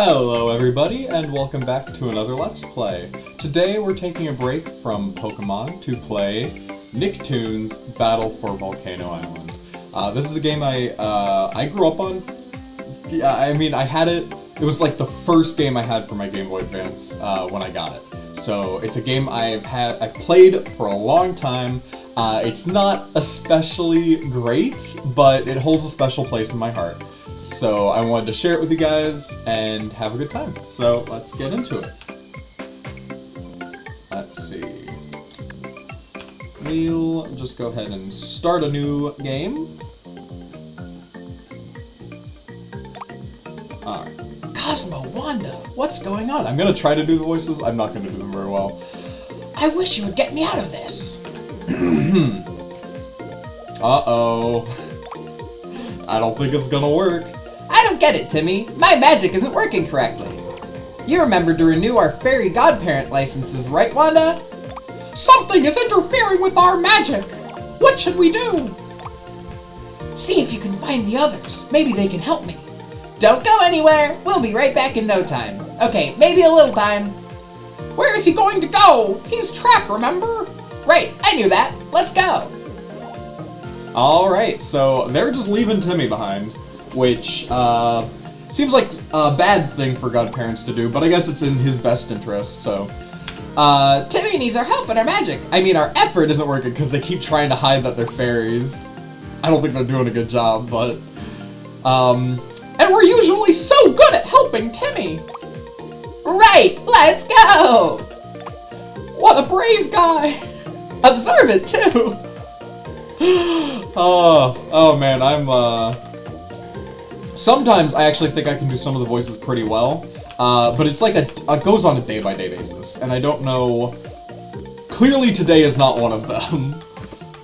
Hello everybody, and welcome back to another Let's Play. Today we're taking a break from Pokemon to play Nicktoons Battle for Volcano Island. This is a game I grew up on. Yeah, I mean, I had it. It was like the first game I had for my Game Boy Advance when I got it. So it's a game I've played for a long time. It's not especially great, but it holds a special place in my heart. So I wanted to share it with you guys and have a good time. So let's get into it. Let's see. We'll just go ahead and start a new game. Alright. Cosmo, Wanda, what's going on? I'm gonna try to do the voices. I'm not gonna do them very well. I wish you would get me out of this. Uh-oh. I don't think it's gonna work. I don't get it, Timmy. My magic isn't working correctly. You remembered to renew our fairy godparent licenses, right, Wanda? Something is interfering with our magic. What should we do? See if you can find the others. Maybe they can help me. Don't go anywhere. We'll be right back in no time. Okay, maybe a little time. Where is he going to go? He's trapped, remember? Right, I knew that. Let's go. Alright, so they're just leaving Timmy behind, which seems like a bad thing for godparents to do, but I guess it's in his best interest, so. Timmy needs our help and our magic. I mean, our effort isn't working because they keep trying to hide that they're fairies. I don't think they're doing a good job, but, and we're usually so good at helping Timmy. Right, let's go. What a brave guy. Observe it, too. Oh man, sometimes I actually think I can do some of the voices pretty well, but it's like it goes on a day-by-day basis, and I don't know, clearly today is not one of them,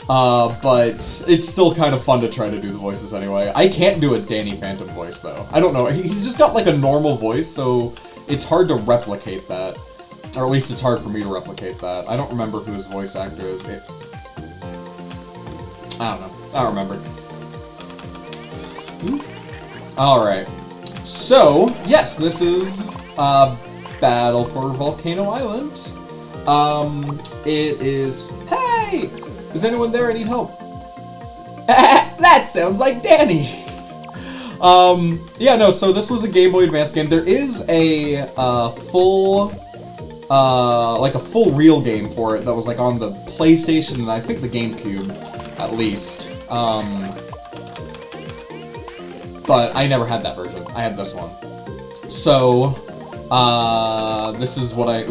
but it's still kind of fun to try to do the voices anyway. I can't do a Danny Phantom voice, though. I don't know, he's just got like a normal voice, so it's hard to replicate that, or at least it's hard for me to replicate that. I don't remember who his voice actor is. I don't know. I don't remember. Alright. So, yes, this is Battle for Volcano Island. It is... Hey! Is anyone there? I need help. That sounds like Danny. Yeah, no, so this was a Game Boy Advance game. There is a full... like a full real game for it that was like on the PlayStation and I think the GameCube. At least. But I never had that version. I had this one. So, this is what I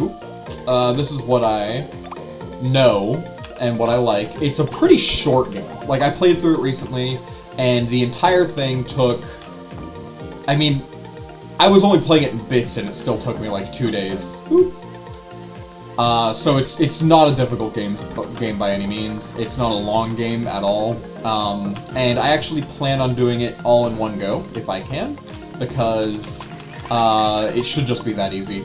know and what I like. It's a pretty short game. Like, I played through it recently, and the entire thing took... I mean, I was only playing it in bits, and it still took me like 2 days. So it's not a difficult game by any means. It's not a long game at all. And I actually plan on doing it all in one go, if I can, because it should just be that easy.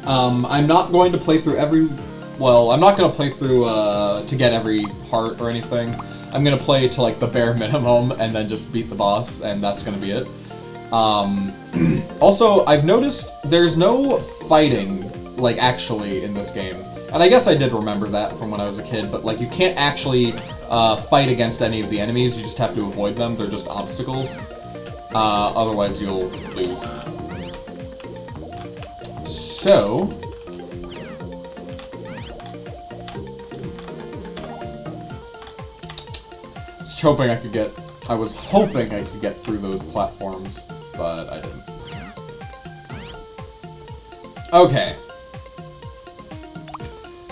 I'm not going to play through I'm not going to play through to get every heart or anything. I'm going to play to like the bare minimum and then just beat the boss, and that's going to be it. Also, I've noticed there's no fighting like actually in this game, and I guess I did remember that from when I was a kid, but like you can't actually fight against any of the enemies, you just have to avoid them. They're just obstacles, otherwise you'll lose. So I was hoping I could get through those platforms, but I didn't. Okay.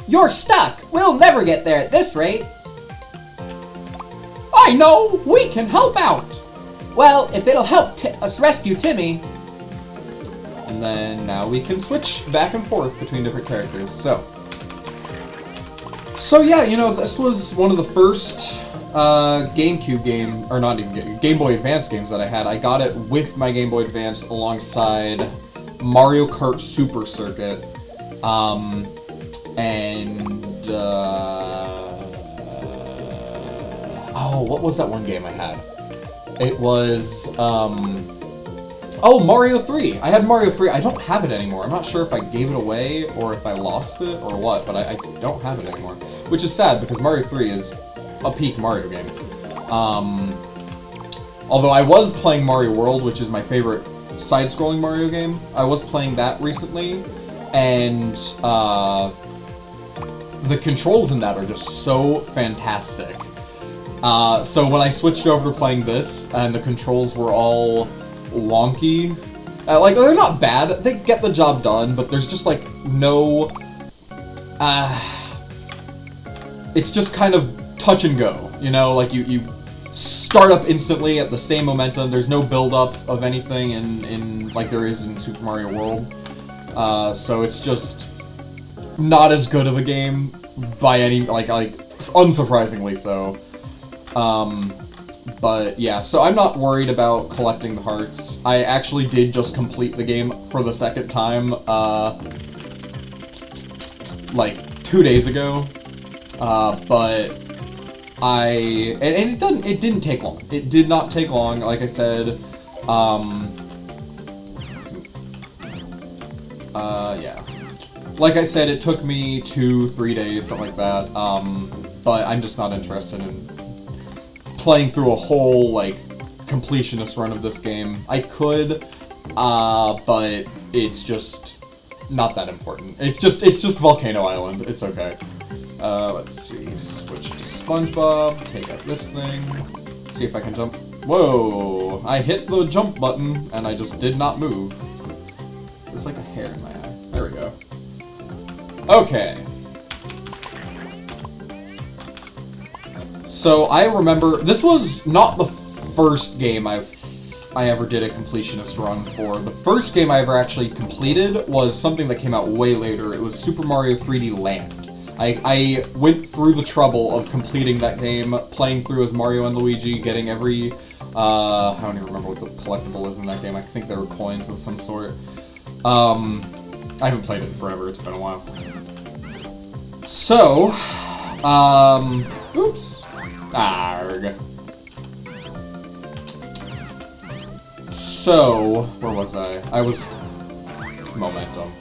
You're stuck! We'll never get there at this rate! I know! We can help out! Well, if it'll help us rescue Timmy... And then now we can switch back and forth between different characters, so yeah, you know, this was one of the first GameCube game, or not even Game Boy Advance games that I had. I got it with my Game Boy Advance alongside Mario Kart Super Circuit, and, oh, what was that one game I had? It was, Oh, Mario 3! I had Mario 3. I don't have it anymore. I'm not sure if I gave it away or if I lost it or what, but I don't have it anymore. Which is sad, because Mario 3 is a peak Mario game. Although I was playing Mario World, which is my favorite side-scrolling Mario game. I was playing that recently, and the controls in that are just so fantastic. So when I switched over to playing this, and the controls were all wonky, like, they're not bad, they get the job done, but there's just, like, no, it's just kind of touch and go, you know, like, you start up instantly at the same momentum, there's no build-up of anything in like there is in Super Mario World, so it's just not as good of a game by any, like, unsurprisingly so. But yeah, so I'm not worried about collecting the hearts. I actually did just complete the game for the second time, like 2 days ago, but it didn't take long. It did not take long, like I said, yeah. Like I said, it took me 2-3 days, something like that, but I'm just not interested in playing through a whole, like, completionist run of this game. I could, but it's just not that important. It's just Volcano Island. It's okay. Let's see. Switch to SpongeBob. Take out this thing. See if I can jump. Whoa! I hit the jump button, and I just did not move. There's like a hair in my eye. There we go. Okay. So I remember, this was not the first game I ever did a completionist run for. The first game I ever actually completed was something that came out way later. It was Super Mario 3D Land. I went through the trouble of completing that game, playing through as Mario and Luigi, getting every, I don't even remember what the collectible is in that game. I think there were coins of some sort. I haven't played it in forever, it's been a while. So, oops. Arg. So, where was I? I was... Momentum.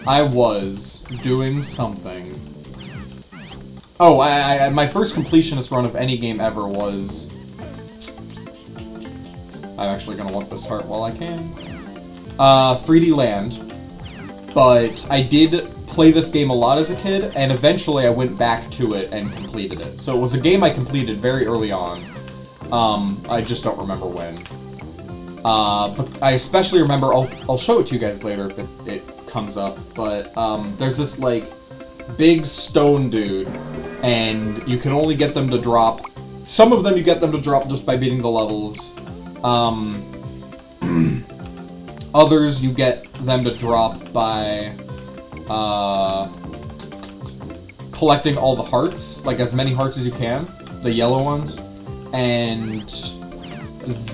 I was doing something. Oh, my first completionist run of any game ever was... I'm actually gonna want this heart while I can. 3D Land. But I did play this game a lot as a kid, and eventually I went back to it and completed it. So it was a game I completed very early on. I just don't remember when. But I especially remember, I'll show it to you guys later if it comes up, but there's this, like, big stone dude, and you can only get them to drop... Some of them you get them to drop just by beating the levels. Others you get them to drop by collecting all the hearts, like as many hearts as you can, the yellow ones, and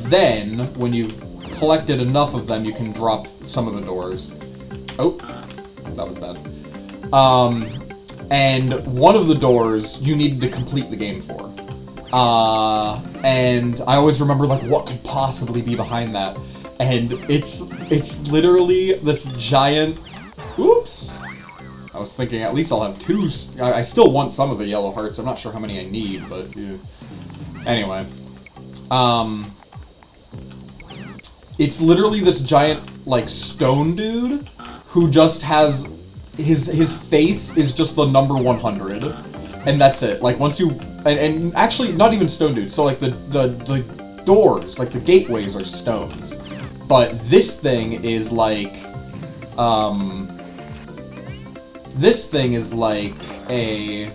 then when you've collected enough of them, you can drop some of the doors. Oh, that was bad. And one of the doors you needed to complete the game for. And I always remember, like, what could possibly be behind that? And it's literally this giant... Oops! I was thinking at least I'll have two... I still want some of the yellow hearts. I'm not sure how many I need, but... Yeah. Anyway. It's literally this giant, like, stone dude who just has... His face is just the number 100. And that's it. Like, once you... And actually, not even stone dude. So, like, the doors, like, the gateways are stones. But this thing is like, this thing is like a...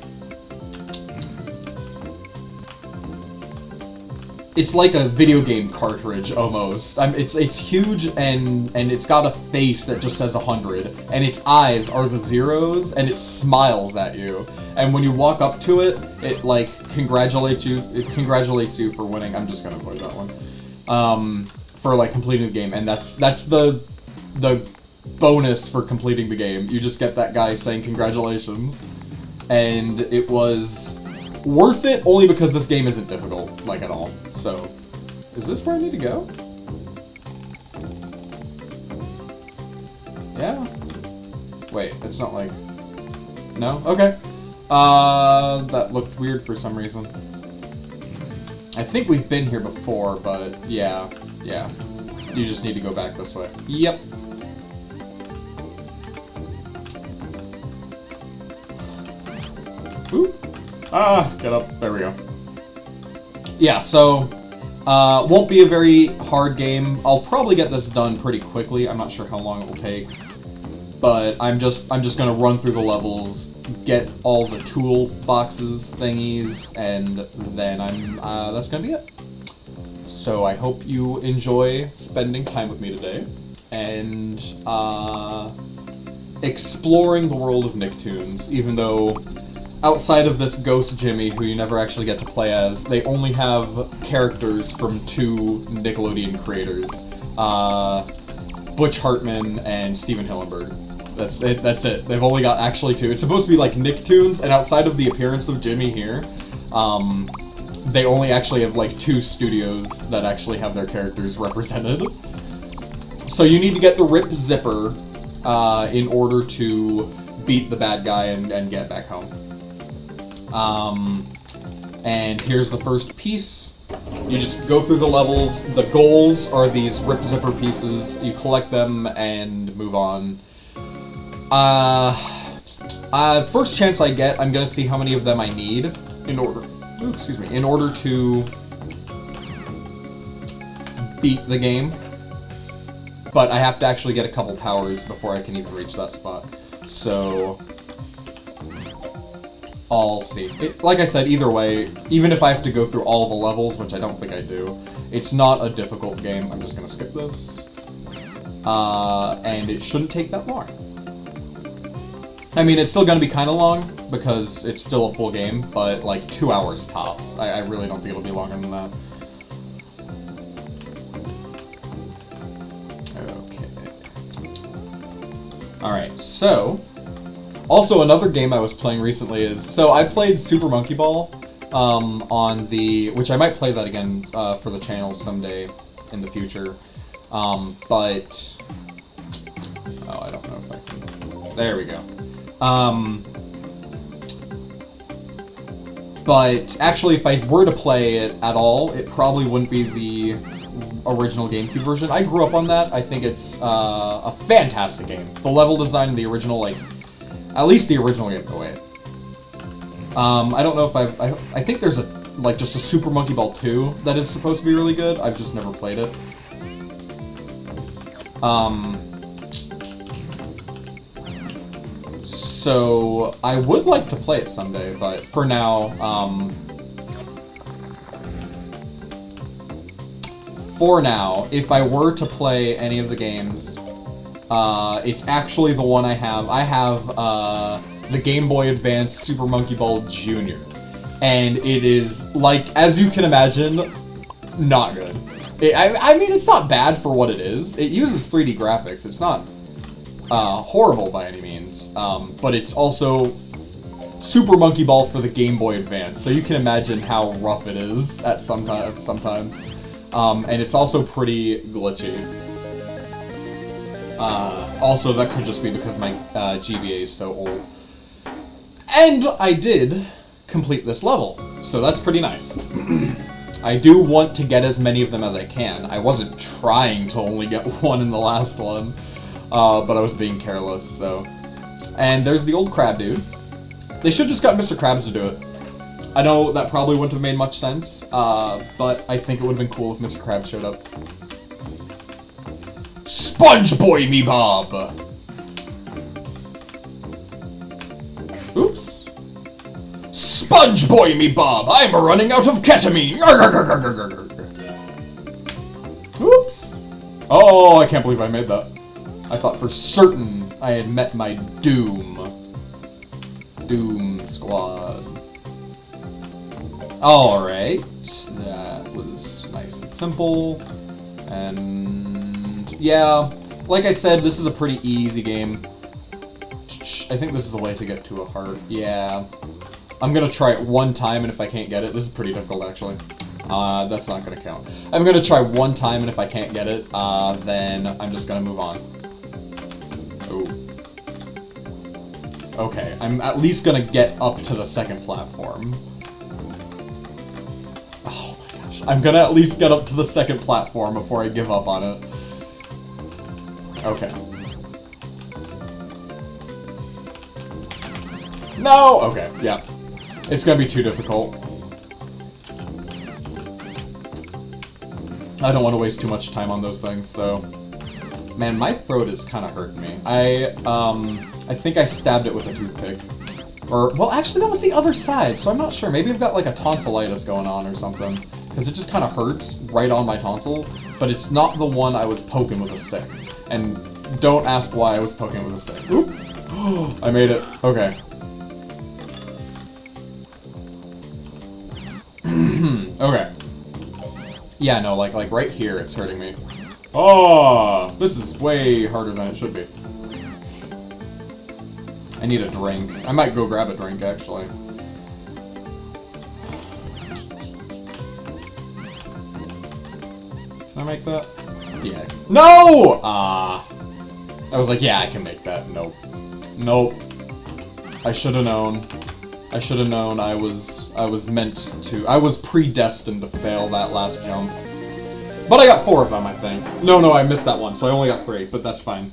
It's like a video game cartridge, almost. It's huge, and it's got a face that just says 100, and its eyes are the zeros, and it smiles at you. And when you walk up to it, it, like, congratulates you for winning. I'm just gonna avoid that one. For, like, completing the game, and that's the bonus for completing the game. You just get that guy saying congratulations, and it was worth it only because this game isn't difficult, like, at all. So, is this where I need to go? Yeah? Wait, it's not like... No? Okay. That looked weird for some reason. I think we've been here before, but yeah. Yeah. You just need to go back this way. Yep. Ooh. Ah, get up. There we go. Yeah, so... won't be a very hard game. I'll probably get this done pretty quickly. I'm not sure how long it will take. But I'm just gonna run through the levels, get all the tool boxes thingies, and then that's gonna be it. So I hope you enjoy spending time with me today, and exploring the world of Nicktoons, even though outside of this Ghost Jimmy, who you never actually get to play as, they only have characters from 2 Nickelodeon creators, Butch Hartman and Steven Hillenburg. That's it. They've only got actually 2. It's supposed to be like Nicktoons, and outside of the appearance of Jimmy here, they only actually have like 2 studios that actually have their characters represented. So you need to get the Rip Zipper in order to beat the bad guy and get back home. And here's the first piece. You just go through the levels. The goals are these Rip Zipper pieces. You collect them and move on. First chance I get, I'm gonna see how many of them I need in order to beat the game. But I have to actually get a couple powers before I can even reach that spot. So I'll see. Like I said, either way, even if I have to go through all the levels, which I don't think I do, it's not a difficult game. I'm just gonna skip this. And it shouldn't take that long. I mean, it's still gonna be kind of long, because it's still a full game, but like 2 hours tops. I really don't think it'll be longer than that. Okay. Alright, so... Also, another game I was playing recently is... So, I played Super Monkey Ball on the... Which I might play that again for the channel someday in the future. But... Oh, I don't know if I can... There we go. But actually, if I were to play it at all, it probably wouldn't be the original GameCube version. I grew up on that. I think it's a fantastic game. The level design in the original, like, at least the original game. Oh, wait. I don't know if I think there's just a Super Monkey Ball 2 that is supposed to be really good. I've just never played it. So, I would like to play it someday, but for now, if I were to play any of the games, it's actually the one I have. I have, the Game Boy Advance Super Monkey Ball Jr. And it is, like, as you can imagine, not good. I mean, it's not bad for what it is. It uses 3D graphics. It's not... horrible by any means, but it's also Super Monkey Ball for the Game Boy Advance, so you can imagine how rough it is at sometimes. And it's also pretty glitchy. Also, that could just be because my GBA is so old. And I did complete this level, so that's pretty nice. I do want to get as many of them as I can. I wasn't trying to only get one in the last one. But I was being careless, so... And there's the old crab dude. They should just got Mr. Krabs to do it. I know that probably wouldn't have made much sense, but I think it would have been cool if Mr. Krabs showed up. Sponge Boy me Bob! Oops. Sponge Boy me Bob! I'm running out of ketamine! Oops. Oh, I can't believe I made that. I thought for certain I had met my doom. Doom Squad. Alright, that was nice and simple. And yeah, like I said, this is a pretty easy game. I think this is a way to get to a heart. Yeah. I'm gonna try it one time, and if I can't get it, this is pretty difficult actually. That's not gonna count. I'm gonna try one time, and if I can't get it, then I'm just gonna move on. Ooh. Okay, I'm at least gonna get up to the second platform. Oh my gosh. I'm gonna at least get up to the second platform before I give up on it. Okay. No! Okay, yeah. It's gonna be too difficult. I don't want to waste too much time on those things, so... Man, my throat is kind of hurting me. I think I stabbed it with a toothpick. Or, well, actually, that was the other side, so I'm not sure. Maybe I've got, like, a tonsillitis going on or something. Because it just kind of hurts right on my tonsil, but it's not the one I was poking with a stick. And don't ask why I was poking with a stick. Oop! I made it. Okay. Okay. Yeah, no, like right here, it's hurting me. Oh, this is way harder than it should be. I need a drink. I might go grab a drink, actually. Can I make that? Yeah. No! I was like, yeah, I can make that. Nope. Nope. I should have known. I should have known I was predestined to fail that last jump. But I got 4 of them, I think. No, I missed that one, so I only got 3, but that's fine.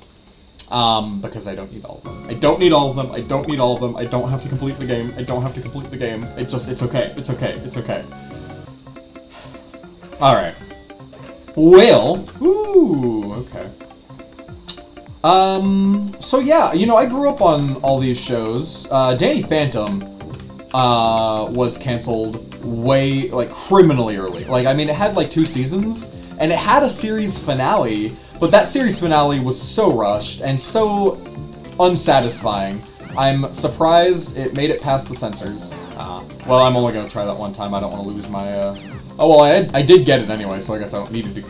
Because I don't need all of them. I don't need all of them, I don't need all of them, I don't have to complete the game, I don't have to complete the game. It's okay, it's okay, it's okay. Alright. Well, ooh, okay. So yeah, you know, I grew up on all these shows. Danny Phantom was canceled way, like, criminally early. Like, I mean, it had, like, 2 seasons, and it had a series finale, but that series finale was so rushed and so unsatisfying. I'm surprised it made it past the censors. Well, I'm only gonna try that one time. I don't want to lose my, Oh, well, I did get it anyway, so I guess I don't need to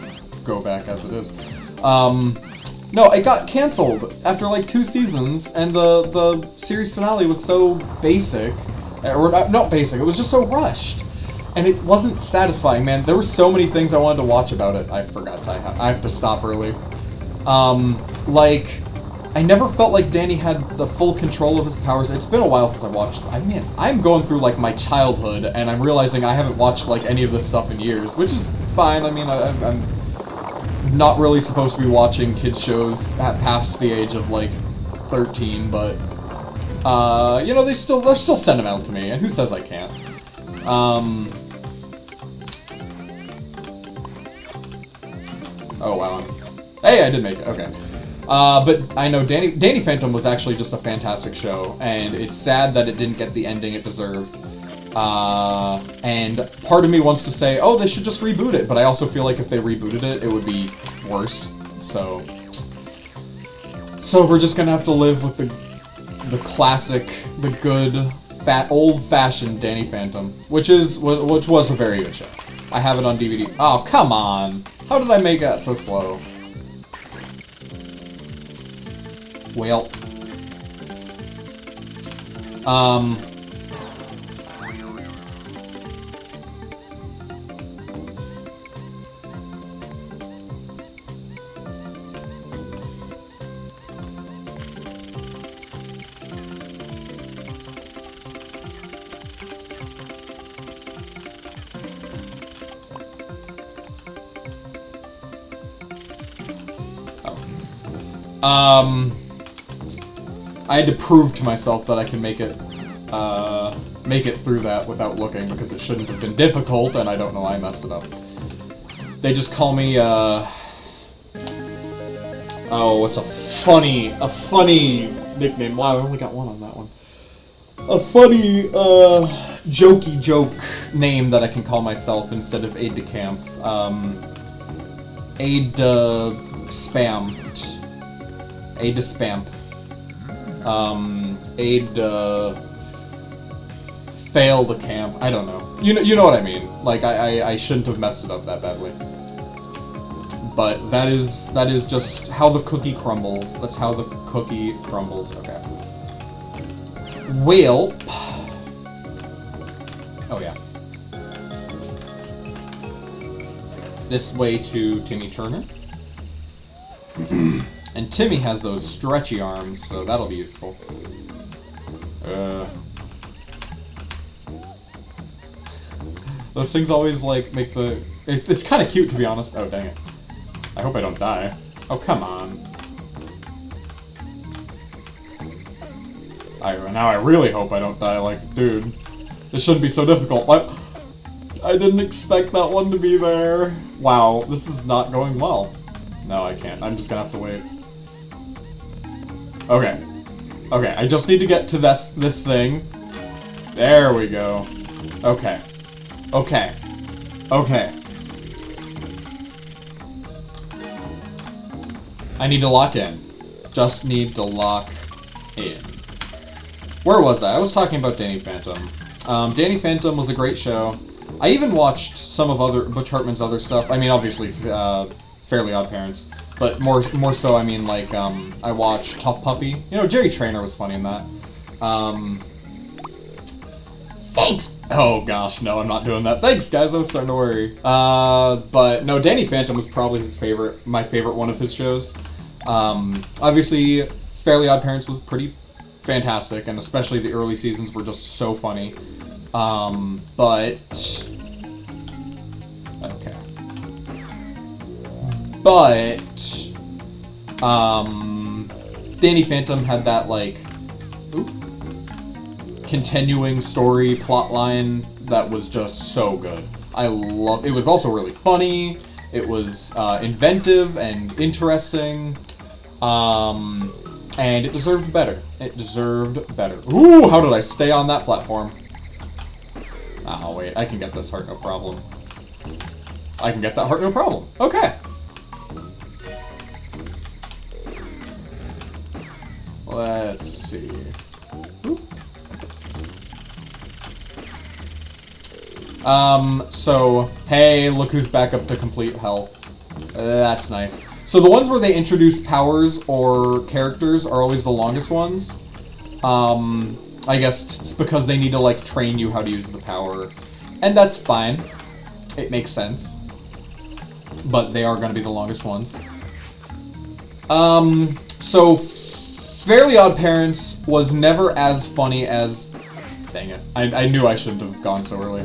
go back as it is. No, it got canceled after, like, 2 seasons, and the series finale was so basic. Or not basic, it was just so rushed. And it wasn't satisfying, man. There were so many things I wanted to watch about it. I forgot I have to stop early. Like, I never felt like Danny had the full control of his powers. It's been a while since I watched. I mean, I'm going through, like, my childhood, and I'm realizing I haven't watched, like, any of this stuff in years, which is fine. I mean, I'm not really supposed to be watching kids shows past the age of, like, 13, but... you know, they're still sentimental to me, and who says I can't? Oh, wow. Hey, I did make it, okay. But I know Danny Phantom was actually just a fantastic show, and it's sad that it didn't get the ending it deserved. And part of me wants to say, oh, they should just reboot it, but I also feel like if they rebooted it, it would be worse, so we're just gonna have to live with the classic, the good, old-fashioned Danny Phantom, which was a very good show. I have it on DVD. Oh, come on! How did I make that so slow? Well, I had to prove to myself that I can make it through that without looking, because it shouldn't have been difficult, and I don't know why I messed it up. They just call me, oh, what's a funny nickname? Wow, I only got one on that one. A funny, jokey joke name that I can call myself instead of Aide-de-Camp. Aide-de-Spam. Aide-de-Spamp. Fail-de-Camp. I don't know. You know what I mean. Like, I shouldn't have messed it up that badly. But that is just how the cookie crumbles. That's how the cookie crumbles. Okay. Well. Oh, yeah. This way to Timmy Turner. And Timmy has those stretchy arms, so that'll be useful. Those things always, like, make the... It's kind of cute, to be honest. Oh, dang it. I hope I don't die. Oh, come on. Now I really hope I don't die, like, dude. This shouldn't be so difficult. I didn't expect that one to be there. Wow, this is not going well. No, I can't. I'm just gonna have to wait. Okay. Okay, I just need to get to this thing. There we go. Okay. Okay. Okay. I need to lock in. Just need to lock in. Where was I? I was talking about Danny Phantom. Danny Phantom was a great show. I even watched some of Butch Hartman's other stuff. I mean, obviously, Fairly Odd Parents. But more so, I mean, like, I watched Tough Puppy. You know, Jerry Trainer was funny in that. Thanks! Oh gosh, no, I'm not doing that. Thanks, guys, I was starting to worry. But no, Danny Phantom was probably my favorite one of his shows. Obviously, Fairly Odd Parents was pretty fantastic, and especially the early seasons were just so funny. Okay. But, Danny Phantom had that, like, continuing story plotline that was just so good. It was also really funny. It was, inventive and interesting. And it deserved better. It deserved better. Ooh, how did I stay on that platform? Oh, wait, I can get this heart, no problem. I can get that heart, no problem. Okay. Let's see. Ooh. So, hey, look who's back up to complete health. That's nice. So the ones where they introduce powers or characters are always the longest ones. I guess it's because they need to, like, train you how to use the power. And that's fine. It makes sense. But they are going to be the longest ones. So Fairly Odd Parents was never as funny as... Dang it. I knew I shouldn't have gone so early.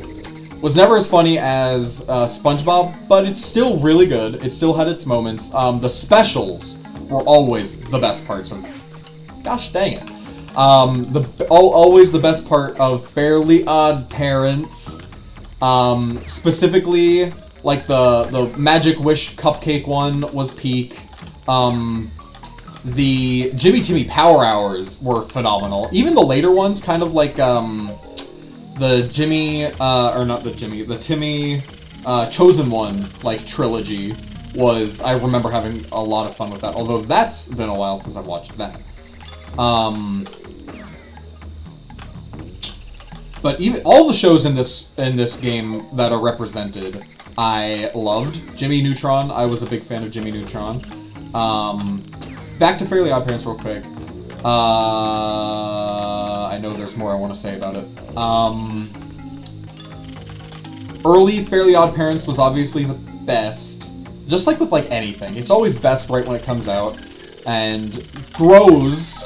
Was never as funny as SpongeBob, but it's still really good. It still had its moments. The specials were always the best parts of... Gosh dang it. Always the best part of Fairly Odd Parents. Specifically, like the Magic Wish Cupcake one was peak. The Jimmy Timmy Power Hours were phenomenal. Even the later ones, kind of like the Timmy Chosen One, like, trilogy was, I remember having a lot of fun with that, although that's been a while since I've watched that. But even all the shows in this game that are represented, I loved. Jimmy Neutron, I was a big fan of Jimmy Neutron. Back to Fairly Odd Parents real quick. I know there's more I want to say about it. Early Fairly Odd Parents was obviously the best. Just like with, like, anything. It's always best right when it comes out. And grows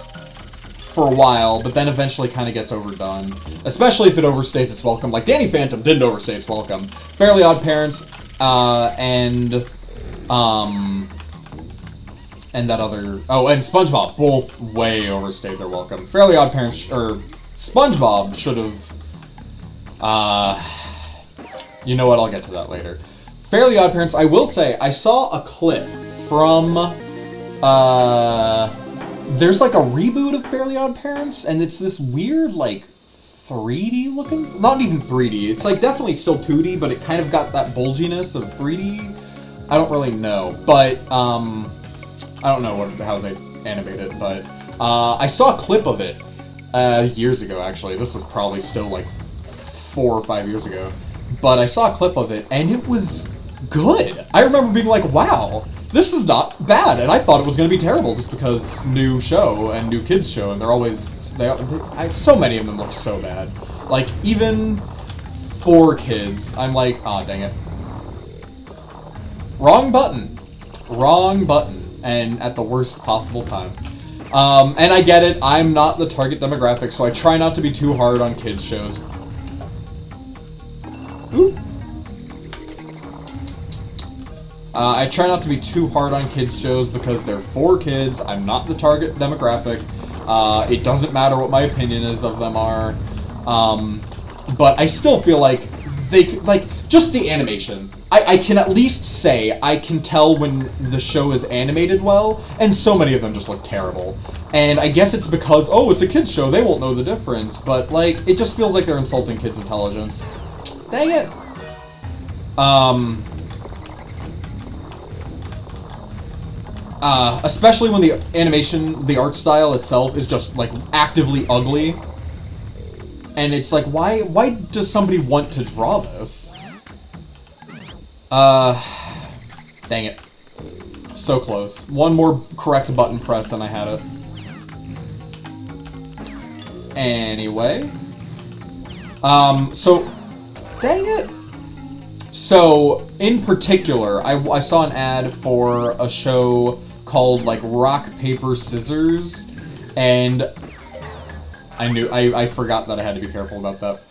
for a while, but then eventually kind of gets overdone. Especially if it overstays its welcome. Like, Danny Phantom didn't overstay its welcome. Fairly Odd Parents, and that other... Oh, and SpongeBob both way overstayed their welcome. Fairly Odd Parents, or SpongeBob should have... you know what, I'll get to that later. Fairly Odd Parents, I will say, I saw a clip from... there's like a reboot of Fairly Odd Parents, and it's this weird, like, 3D looking... Not even 3D, it's like definitely still 2D, but it kind of got that bulginess of 3D. I don't really know, but, I don't know how they animate it, but I saw a clip of it years ago, actually. This was probably still like 4 or 5 years ago. But I saw a clip of it, and it was good. I remember being like, wow, this is not bad. And I thought it was going to be terrible just because new show and new kids show, and they're always... so many of them look so bad. Like, even for kids, I'm like, ah, dang it. Wrong button. Wrong button. and at the worst possible time. And I get it, I'm not the target demographic, so I try not to be too hard on kids shows. Ooh. I try not to be too hard on kids shows because they're for kids. I'm not the target demographic. It doesn't matter what my opinion is of them are. But I still feel like they could, like, just the animation. I can at least say I can tell when the show is animated well, and so many of them just look terrible. And I guess it's because, oh, it's a kids show, they won't know the difference, but, like, it just feels like they're insulting kids' intelligence. Dang it. Especially when the animation, the art style itself is just, like, actively ugly. And it's like, why does somebody want to draw this? Dang it. So close. One more correct button press and I had it. Anyway. So, dang it. So, in particular, I saw an ad for a show called, like, Rock, Paper, Scissors, and I forgot that I had to be careful about that.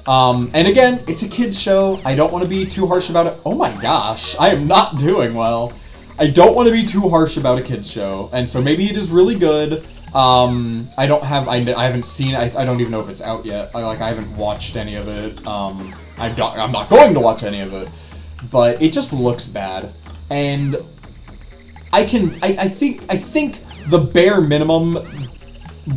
And again, it's a kid's show. I don't want to be too harsh about it. Oh my gosh, I am not doing well. I don't want to be too harsh about a kid's show, and so maybe it is really good. I haven't seen it. I don't even know if it's out yet. I haven't watched any of it. I'm not going to watch any of it, but it just looks bad. And I think the bare minimum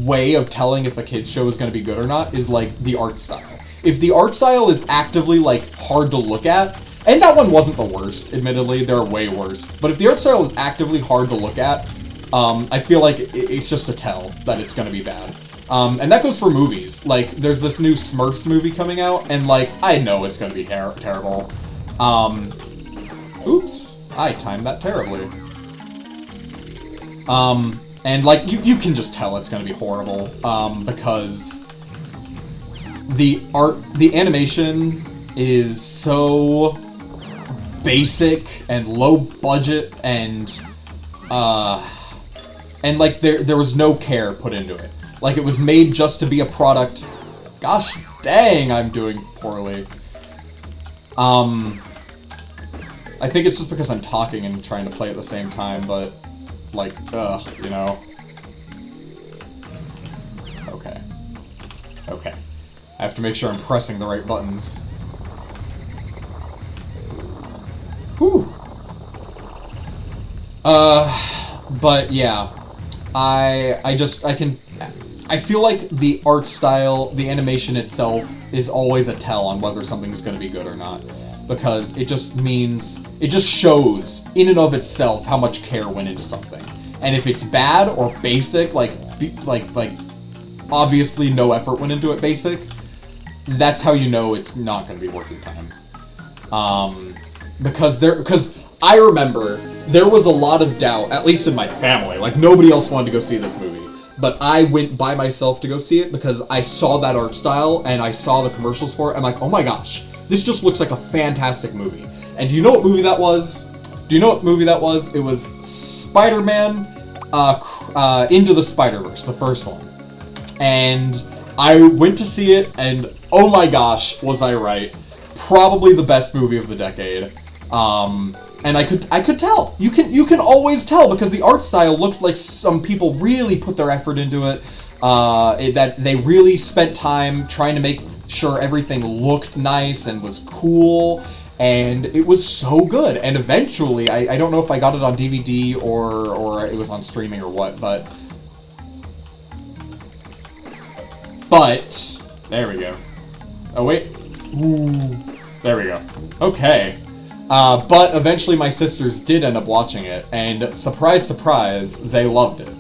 way of telling if a kid's show is going to be good or not is, like, the art style. If the art style is actively, like, hard to look at, and that one wasn't the worst, admittedly, there are way worse, but if the art style is actively hard to look at, I feel like it's just a tell that it's going to be bad. And that goes for movies. Like, there's this new Smurfs movie coming out, and, like, I know it's going to be terrible. Oops, I timed that terribly. And, like, you can just tell it's going to be horrible, because the animation is so basic and low budget, and like, there was no care put into it. Like, it was made just to be a product. Gosh dang, I'm doing poorly. I think it's just because I'm talking and trying to play at the same time, but, like, you know. Okay. I have to make sure I'm pressing the right buttons. Whew. But yeah. I feel like the art style, the animation itself, is always a tell on whether something's going to be good or not. Because it just shows, in and of itself, how much care went into something. And if it's bad or basic, like obviously no effort went into it basic, that's how you know it's not going to be worth your time. Because I remember there was a lot of doubt, at least in my family, like nobody else wanted to go see this movie. But I went by myself to go see it because I saw that art style and I saw the commercials for it. I'm like, oh my gosh, this just looks like a fantastic movie. And do you know what movie that was? It was Spider-Man Into the Spider-Verse, the first one. And I went to see it, and oh my gosh, was I right. Probably the best movie of the decade. And I could tell. You can always tell because the art style looked like some people really put their effort into it. That they really spent time trying to make sure everything looked nice and was cool, and it was so good. And eventually, I don't know if I got it on DVD or it was on streaming or what, but there we go. Oh wait, ooh, there we go. Okay. But eventually my sisters did end up watching it, and surprise, surprise, they loved it.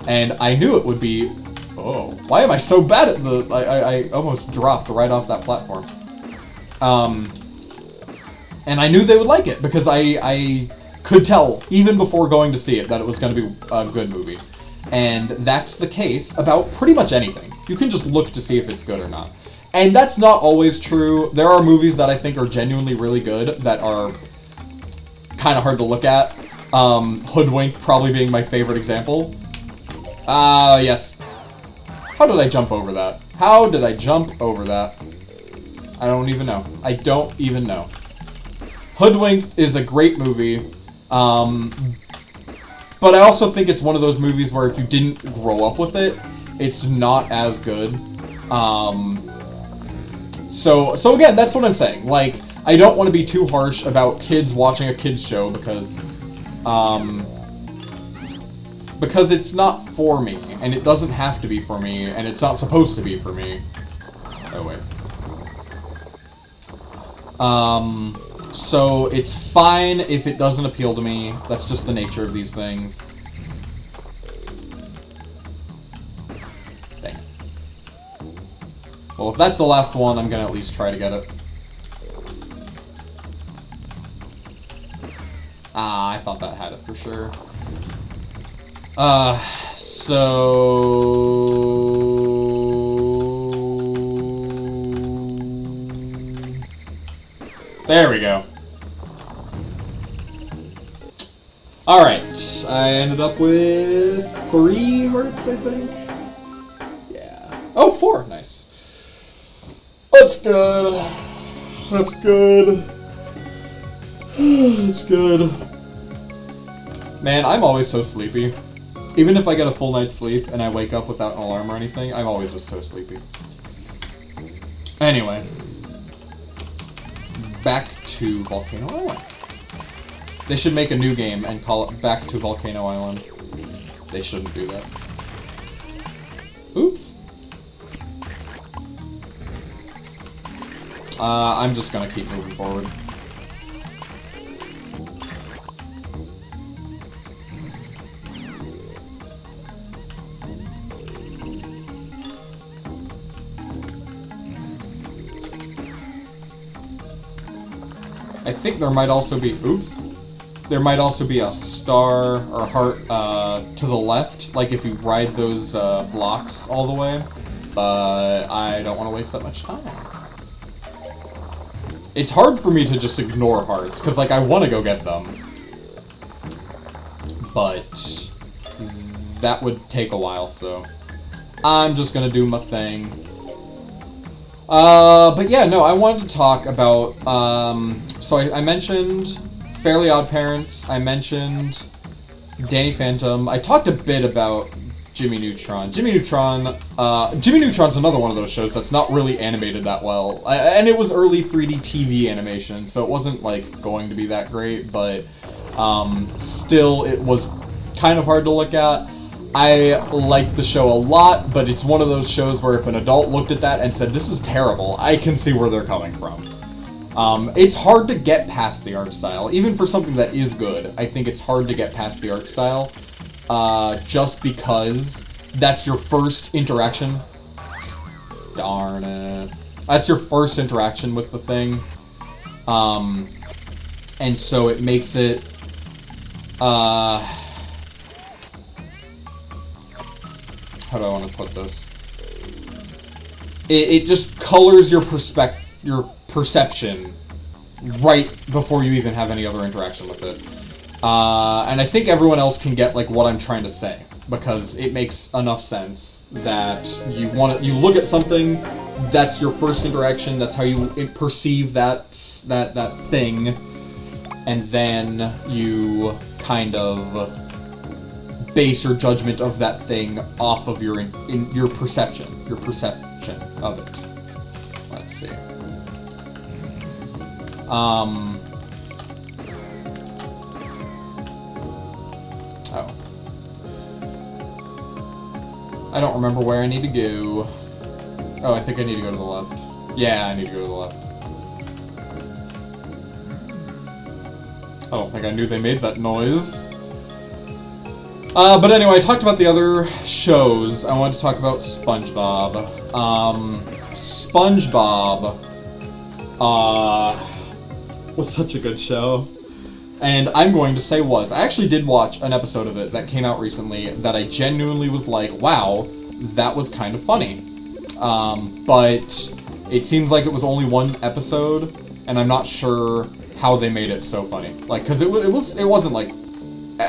And I knew it would be... Oh, why am I so bad at the... I almost dropped right off that platform. And I knew they would like it, because I could tell, even before going to see it, that it was going to be a good movie. And that's the case about pretty much anything. You can just look to see if it's good or not. And that's not always true. There are movies that I think are genuinely really good that are kind of hard to look at. Hoodwink probably being my favorite example. Yes. How did I jump over that? How did I jump over that? I don't even know. I don't even know. Hoodwinked is a great movie, but I also think it's one of those movies where if you didn't grow up with it, it's not as good. So again, that's what I'm saying. Like, I don't want to be too harsh about kids watching a kids show because it's not for me, and it doesn't have to be for me, and it's not supposed to be for me. Oh, wait. So it's fine if it doesn't appeal to me. That's just the nature of these things. Dang it. Well, if that's the last one, I'm gonna at least try to get it. Ah, I thought that had it for sure. There we go. Alright, I ended up with 3 hearts, I think? Yeah. Oh, 4! Nice. That's good. That's good. That's good. Man, I'm always so sleepy. Even if I get a full night's sleep and I wake up without an alarm or anything, I'm always just so sleepy. Anyway. Back to Volcano Island. They should make a new game and call it Back to Volcano Island. They shouldn't do that. Oops. I'm just gonna keep moving forward. I think there might also be, oops, there might also be a star or heart to the left, like if you ride those blocks all the way, but I don't want to waste that much time. It's hard for me to just ignore hearts, because like I want to go get them, but that would take a while, so I'm just gonna do my thing. But yeah, no, I wanted to talk about, so I mentioned Fairly Odd Parents, I mentioned Danny Phantom, I talked a bit about Jimmy Neutron. Jimmy Neutron's another one of those shows that's not really animated that well, and it was early 3D TV animation, so it wasn't, like, going to be that great, but, still, it was kind of hard to look at. I like the show a lot, but it's one of those shows where if an adult looked at that and said, this is terrible, I can see where they're coming from. It's hard to get past the art style. Even for something that is good, I think it's hard to get past the art style. Just because that's your first interaction. Darn it. That's your first interaction with the thing. And so it makes it, how do I want to put this? It just colors your perception right before you even have any other interaction with it. And I think everyone else can get like what I'm trying to say, because it makes enough sense that you look at something, that's your first interaction, that's how you perceive that thing, and then you kind of base your judgment of that thing off of your perception of it. Let's see. Oh. I don't remember where I need to go. Oh, I think I need to go to the left. Yeah, I need to go to the left. I don't think I knew they made that noise. But anyway, I talked about the other shows. I wanted to talk about SpongeBob. SpongeBob was such a good show. And I'm going to say was. I actually did watch an episode of it that came out recently that I genuinely was like, wow, that was kind of funny. But it seems like it was only one episode, and I'm not sure how they made it so funny. Like, because it wasn't like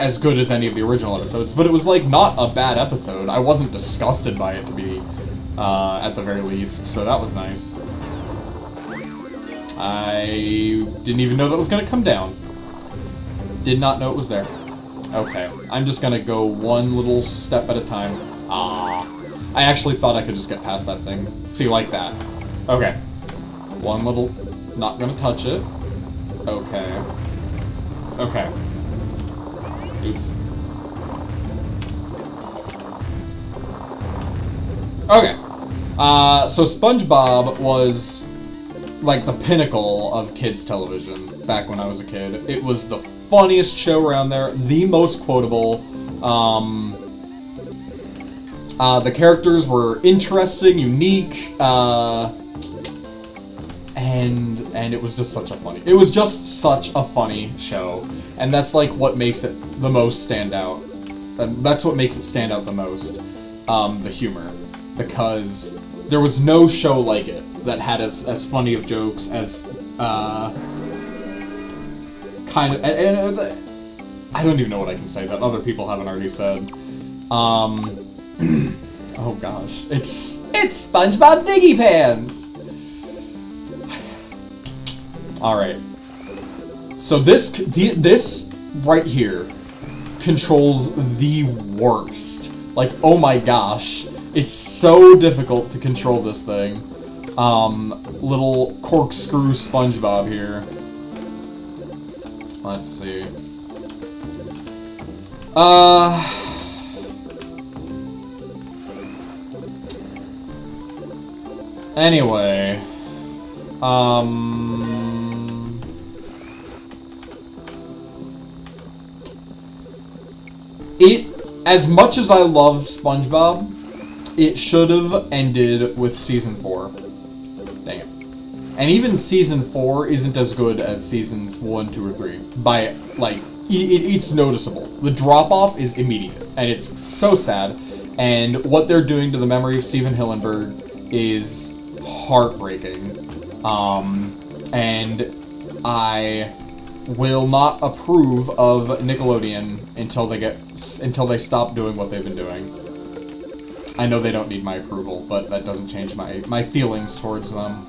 as good as any of the original episodes, but it was like not a bad episode. I wasn't disgusted by it, to be at the very least, so that was nice. I didn't even know that was gonna come down. Did not know it was there. Okay, I'm just gonna go one little step at a time. Ah, I actually thought I could just get past that thing. See, like that. Okay. One little... Not gonna touch it. Okay. Okay. Oops. Okay. So SpongeBob was like the pinnacle of kids television back when I was a kid. It was the funniest show around there, the most quotable. The characters were interesting, unique, and it was just such a funny show, and that's like what makes it the most stand out. And that's what makes it stand out the most, the humor, because there was no show like it that had as funny of jokes, as kind of, and I don't even know what I can say that other people haven't already said. Oh gosh, it's SpongeBob Diggy Pants. All right, so this right here controls the worst. Like, oh my gosh, it's so difficult to control this thing. Little corkscrew SpongeBob here. Let's see. Anyway. As much as I love SpongeBob, it should have ended with Season 4. Dang it. And even Season 4 isn't as good as Seasons 1, 2, or 3. By, like, it's noticeable. The drop-off is immediate, and it's so sad. And what they're doing to the memory of Steven Hillenburg is heartbreaking. And I will not approve of Nickelodeon until they stop doing what they've been doing. I know they don't need my approval, but that doesn't change my feelings towards them.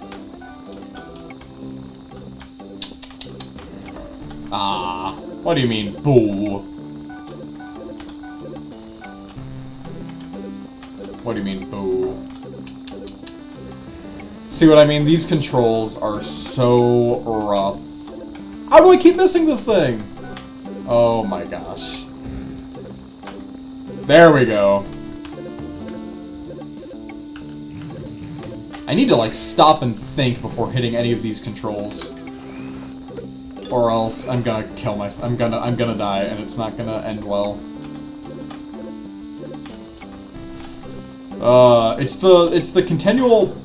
Ah, what do you mean, boo? What do you mean, boo? See what I mean? These controls are so rough. How do I keep missing this thing? Oh my gosh. There we go. I need to like stop and think before hitting any of these controls. Or else I'm gonna kill myself. I'm gonna die, and it's not gonna end well. It's the continual,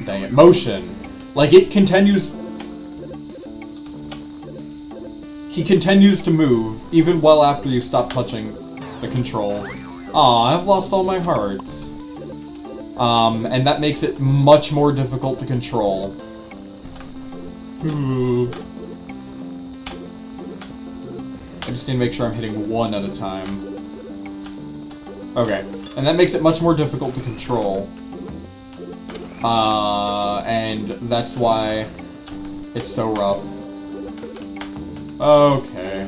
dang it, motion. Like, it continues. He continues to move even well after you've stopped touching the controls. Aw, I've lost all my hearts. And that makes it much more difficult to control. Ooh. I just need to make sure I'm hitting one at a time. Okay, and that makes it much more difficult to control. And that's why it's so rough. Okay.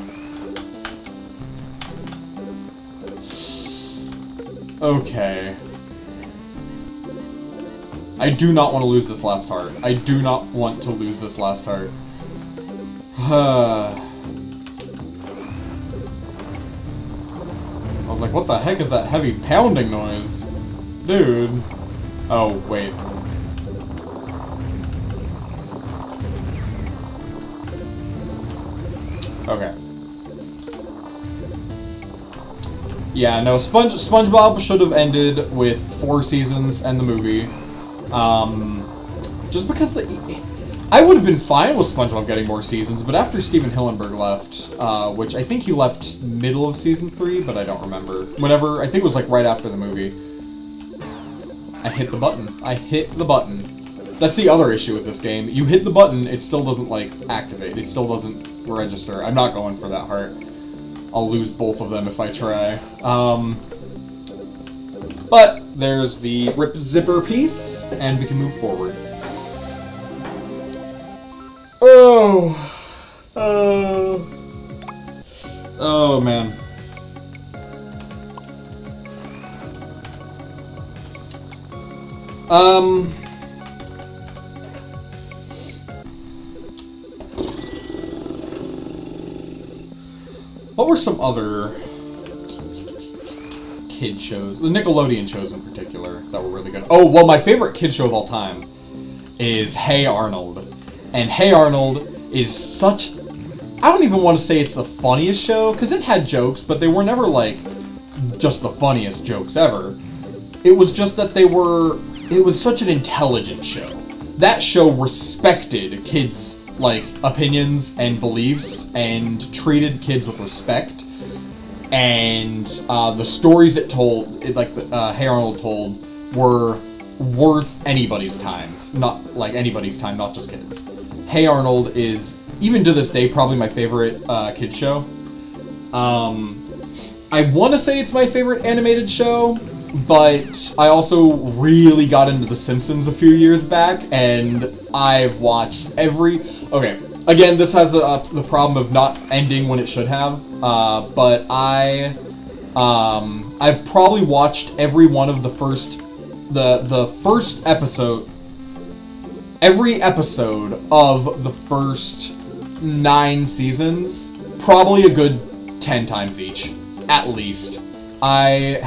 Okay. I do not want to lose this last heart. I do not want to lose this last heart. I was like, what the heck is that heavy pounding noise? Dude. Oh, wait. Okay. Yeah, no, SpongeBob should have ended with 4 seasons and the movie. Just because I would have been fine with SpongeBob getting more seasons, but after Steven Hillenburg left, which I think he left middle of season 3, but I don't remember. Whenever, I think it was like right after the movie. I hit the button. I hit the button. That's the other issue with this game. You hit the button, it still doesn't, like, activate. It still doesn't register. I'm not going for that heart. I'll lose both of them if I try. But there's the rip zipper piece, and we can move forward. Oh man. What were some other kid shows? The Nickelodeon shows in particular that were really good. Oh, well, my favorite kid show of all time is Hey Arnold. And Hey Arnold is such... I don't even want to say it's the funniest show, because it had jokes, but they were never, like, just the funniest jokes ever. It was just that they were... It was such an intelligent show. That show respected kids' like opinions and beliefs and treated kids with respect, and the stories it told, Hey Arnold told, were worth anybody's time, not just kids. Hey Arnold is, even to this day, probably my favorite kids show. I want to say it's my favorite animated show, but I also really got into The Simpsons a few years back, and I've watched every... Okay, again, this has the problem of not ending when it should have, but I've probably watched every one of the first episode... Every episode of the first 9 seasons, probably a good 10 times each, at least. I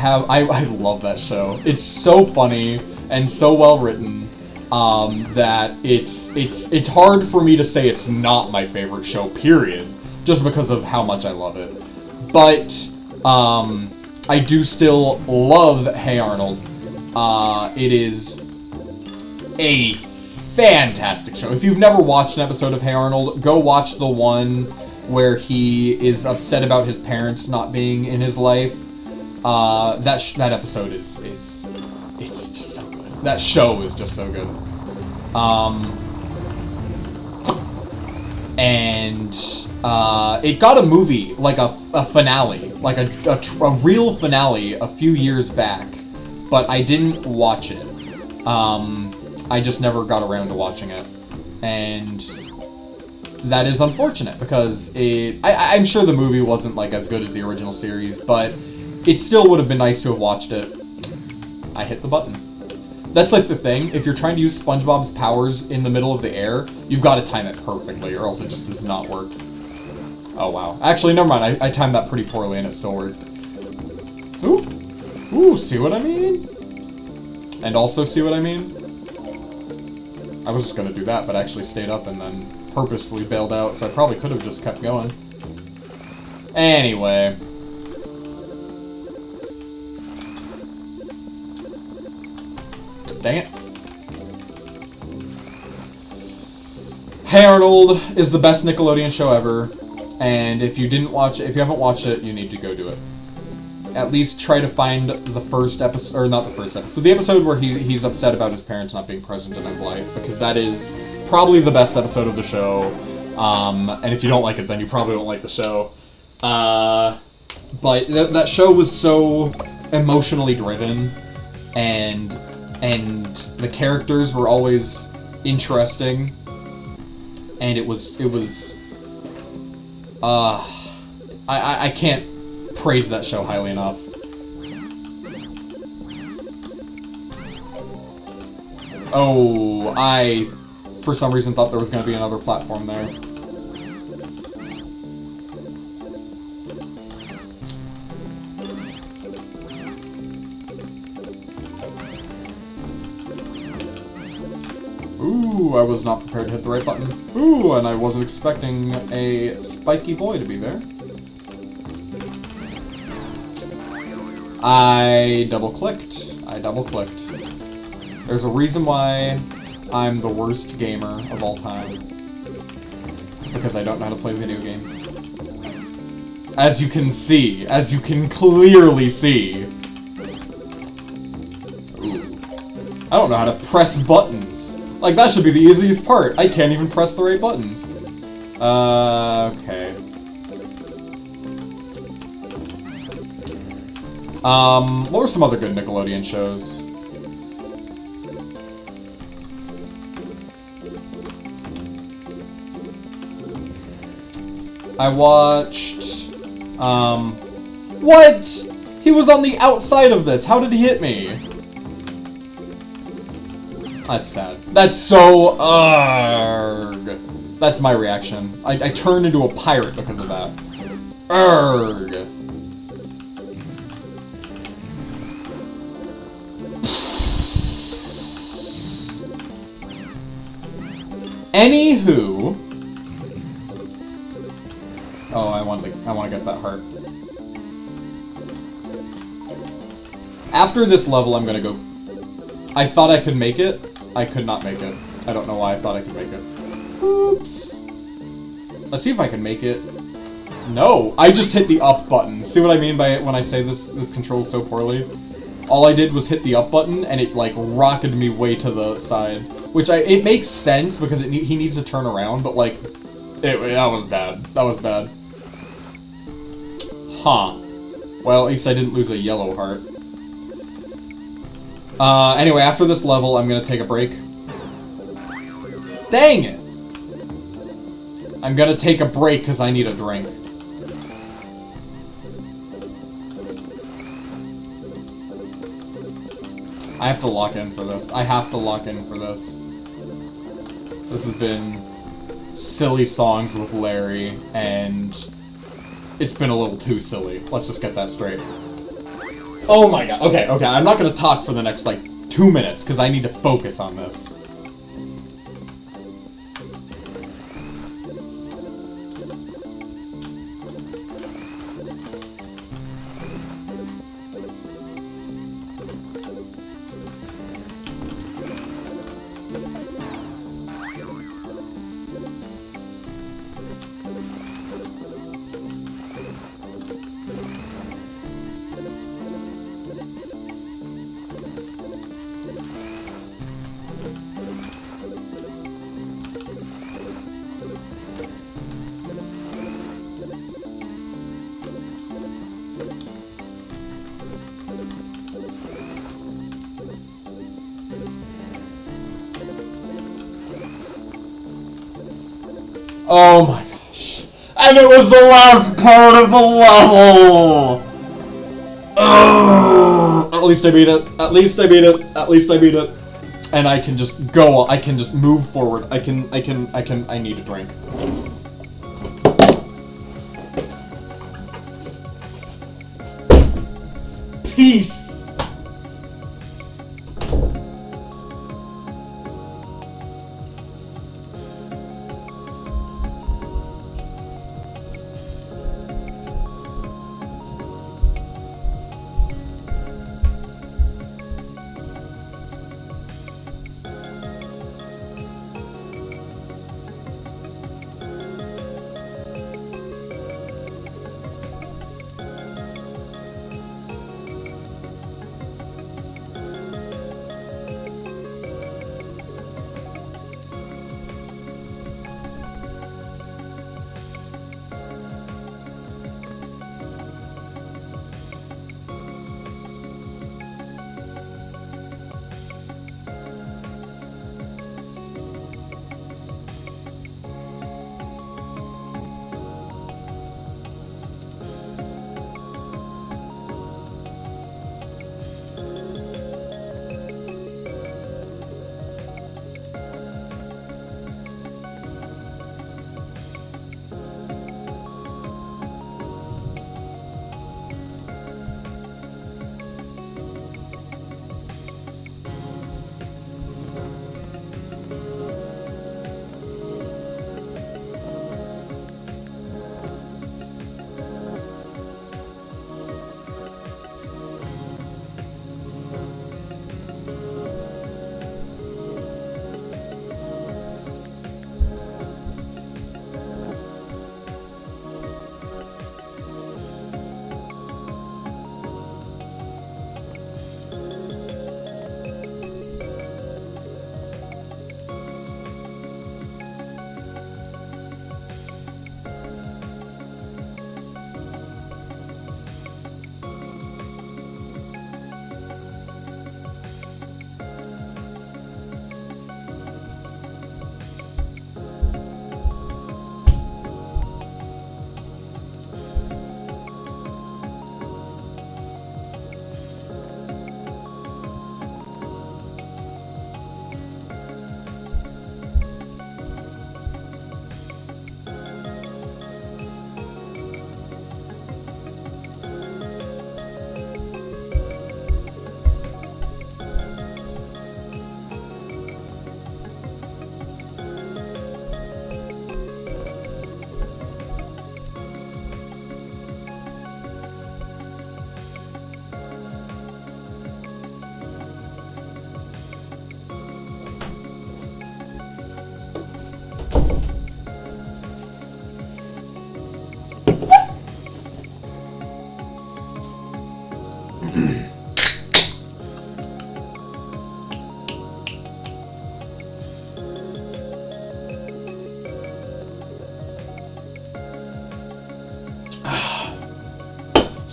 love that show. It's so funny and so well written that it's hard for me to say it's not my favorite show, period, just because of how much I love it. But I do still love Hey Arnold. It is a fantastic show. If you've never watched an episode of Hey Arnold, go watch the one where he is upset about his parents not being in his life. That episode is it's just so good. That show is just so good. And it got a movie, like a finale, like a real finale a few years back, but I didn't watch it. I just never got around to watching it, and that is unfortunate because I'm sure the movie wasn't like as good as the original series, but it still would have been nice to have watched it. I hit the button. That's like the thing, if you're trying to use SpongeBob's powers in the middle of the air, you've got to time it perfectly, or else it just does not work. Oh wow. Actually, never mind, I timed that pretty poorly and it still worked. Ooh! Ooh, see what I mean? And also see what I mean? I was just gonna do that, but I actually stayed up and then purposefully bailed out, so I probably could have just kept going. Anyway. Dang it. Hey Arnold is the best Nickelodeon show ever, and if you haven't watched it, you need to go do it. At least try to find the first episode, or not the first episode, the episode where he's upset about his parents not being present in his life, because that is probably the best episode of the show, and if you don't like it, then you probably won't like the show. But that show was so emotionally driven, and the characters were always interesting, and it was I can't praise that show highly enough. Oh, I for some reason thought there was going to be another platform there. Ooh, I was not prepared to hit the right button. Ooh, and I wasn't expecting a spiky boy to be there. I double-clicked. There's a reason why I'm the worst gamer of all time. It's because I don't know how to play video games. As you can see, as you can clearly see. Ooh. I don't know how to press buttons. Like, that should be the easiest part. I can't even press the right buttons. Okay. What were some other good Nickelodeon shows? I watched, what? He was on the outside of this. How did he hit me? That's sad. That's so, That's my reaction. I turned into a pirate because of that. Urgh. Anywho. Oh, I want to get that heart. After this level, I'm gonna go. I thought I could make it. I could not make it. I don't know why I thought I could make it. Oops. Let's see if I can make it. No, I just hit the up button. See what I mean by it when I say this controls so poorly? All I did was hit the up button, and it like rocketed me way to the side, which it makes sense because he needs to turn around, but like, that was bad. That was bad. Huh. Well, at least I didn't lose a yellow heart. Anyway, after this level, I'm gonna take a break. Dang it! I'm gonna take a break because I need a drink. I have to lock in for this. I have to lock in for this. This has been silly songs with Larry, and it's been a little too silly. Let's just get that straight. Oh my god. Okay, I'm not gonna talk for the next, like, 2 minutes, because I need to focus on this. Oh my gosh. And it was the last part of the level! Ugh. At least I beat it. At least I beat it. At least I beat it. And I can just go, I can just move forward. I need a drink. Peace!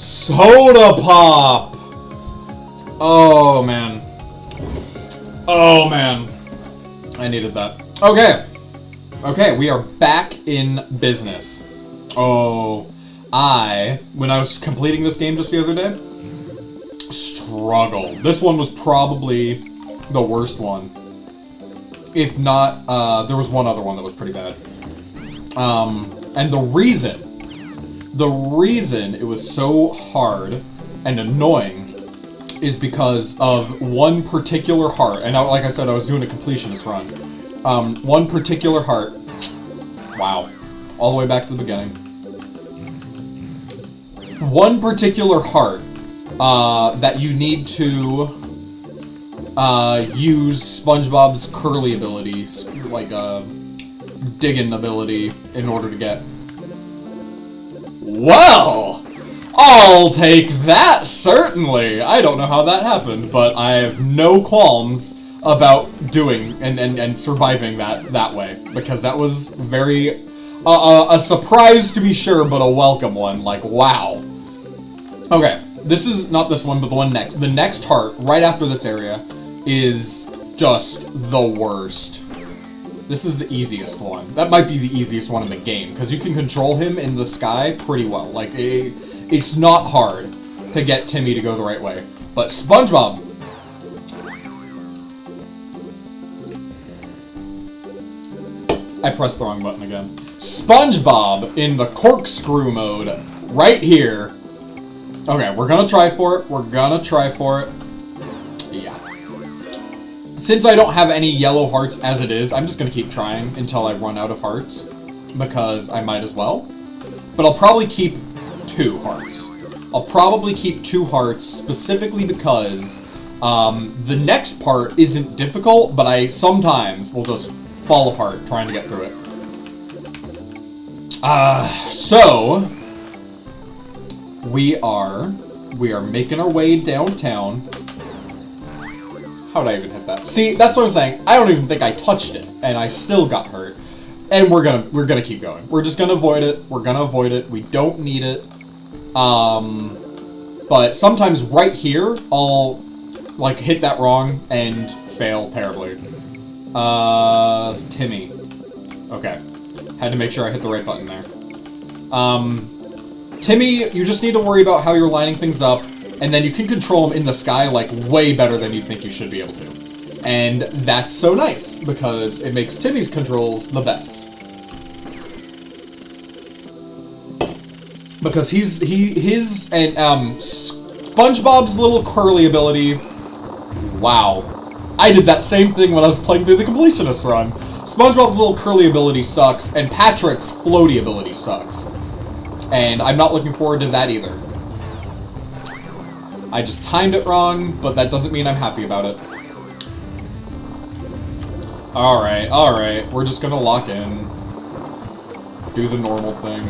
Soda pop! Oh, man. Oh, man. I needed that. Okay. Okay, we are back in business. Oh, when I was completing this game just the other day, struggled. This one was probably the worst one. If not, there was one other one that was pretty bad. And the reason it was so hard and annoying is because of one particular heart. And like I said, I was doing a completionist run. One particular heart. Wow. All the way back to the beginning. One particular heart that you need to use SpongeBob's curly ability, like digging ability, in order to get. Well, I'll take that, certainly. I don't know how that happened, but I have no qualms about doing and surviving that way, because that was very a surprise to be sure, but a welcome one. Like, wow. Okay, this is not this one, but the one next. The next heart, right after this area, is just the worst. This is the easiest one. That might be the easiest one in the game, because you can control him in the sky pretty well. Like, it's not hard to get Timmy to go the right way. But SpongeBob... I pressed the wrong button again. SpongeBob in the corkscrew mode, right here. Okay, we're gonna try for it. We're gonna try for it. Yeah. Since I don't have any yellow hearts as it is, I'm just gonna keep trying until I run out of hearts, because I might as well. But I'll probably keep 2 hearts. I'll probably keep 2 hearts specifically because the next part isn't difficult, but I sometimes will just fall apart trying to get through it. So we are making our way downtown. How did I even hit that? See, that's what I'm saying. I don't even think I touched it, and I still got hurt. And we're gonna keep going. We're just gonna avoid it. We're gonna avoid it. We don't need it. But sometimes right here, I'll like hit that wrong and fail terribly. Timmy. Okay. Had to make sure I hit the right button there. Timmy, you just need to worry about how you're lining things up, and then you can control him in the sky, like, way better than you think you should be able to. And that's so nice, because it makes Timmy's controls the best. Because his and, SpongeBob's little curly ability, wow. I did that same thing when I was playing through the completionist run. SpongeBob's little curly ability sucks, and Patrick's floaty ability sucks. And I'm not looking forward to that either. I just timed it wrong, but that doesn't mean I'm happy about it. Alright, we're just gonna lock in. Do the normal thing.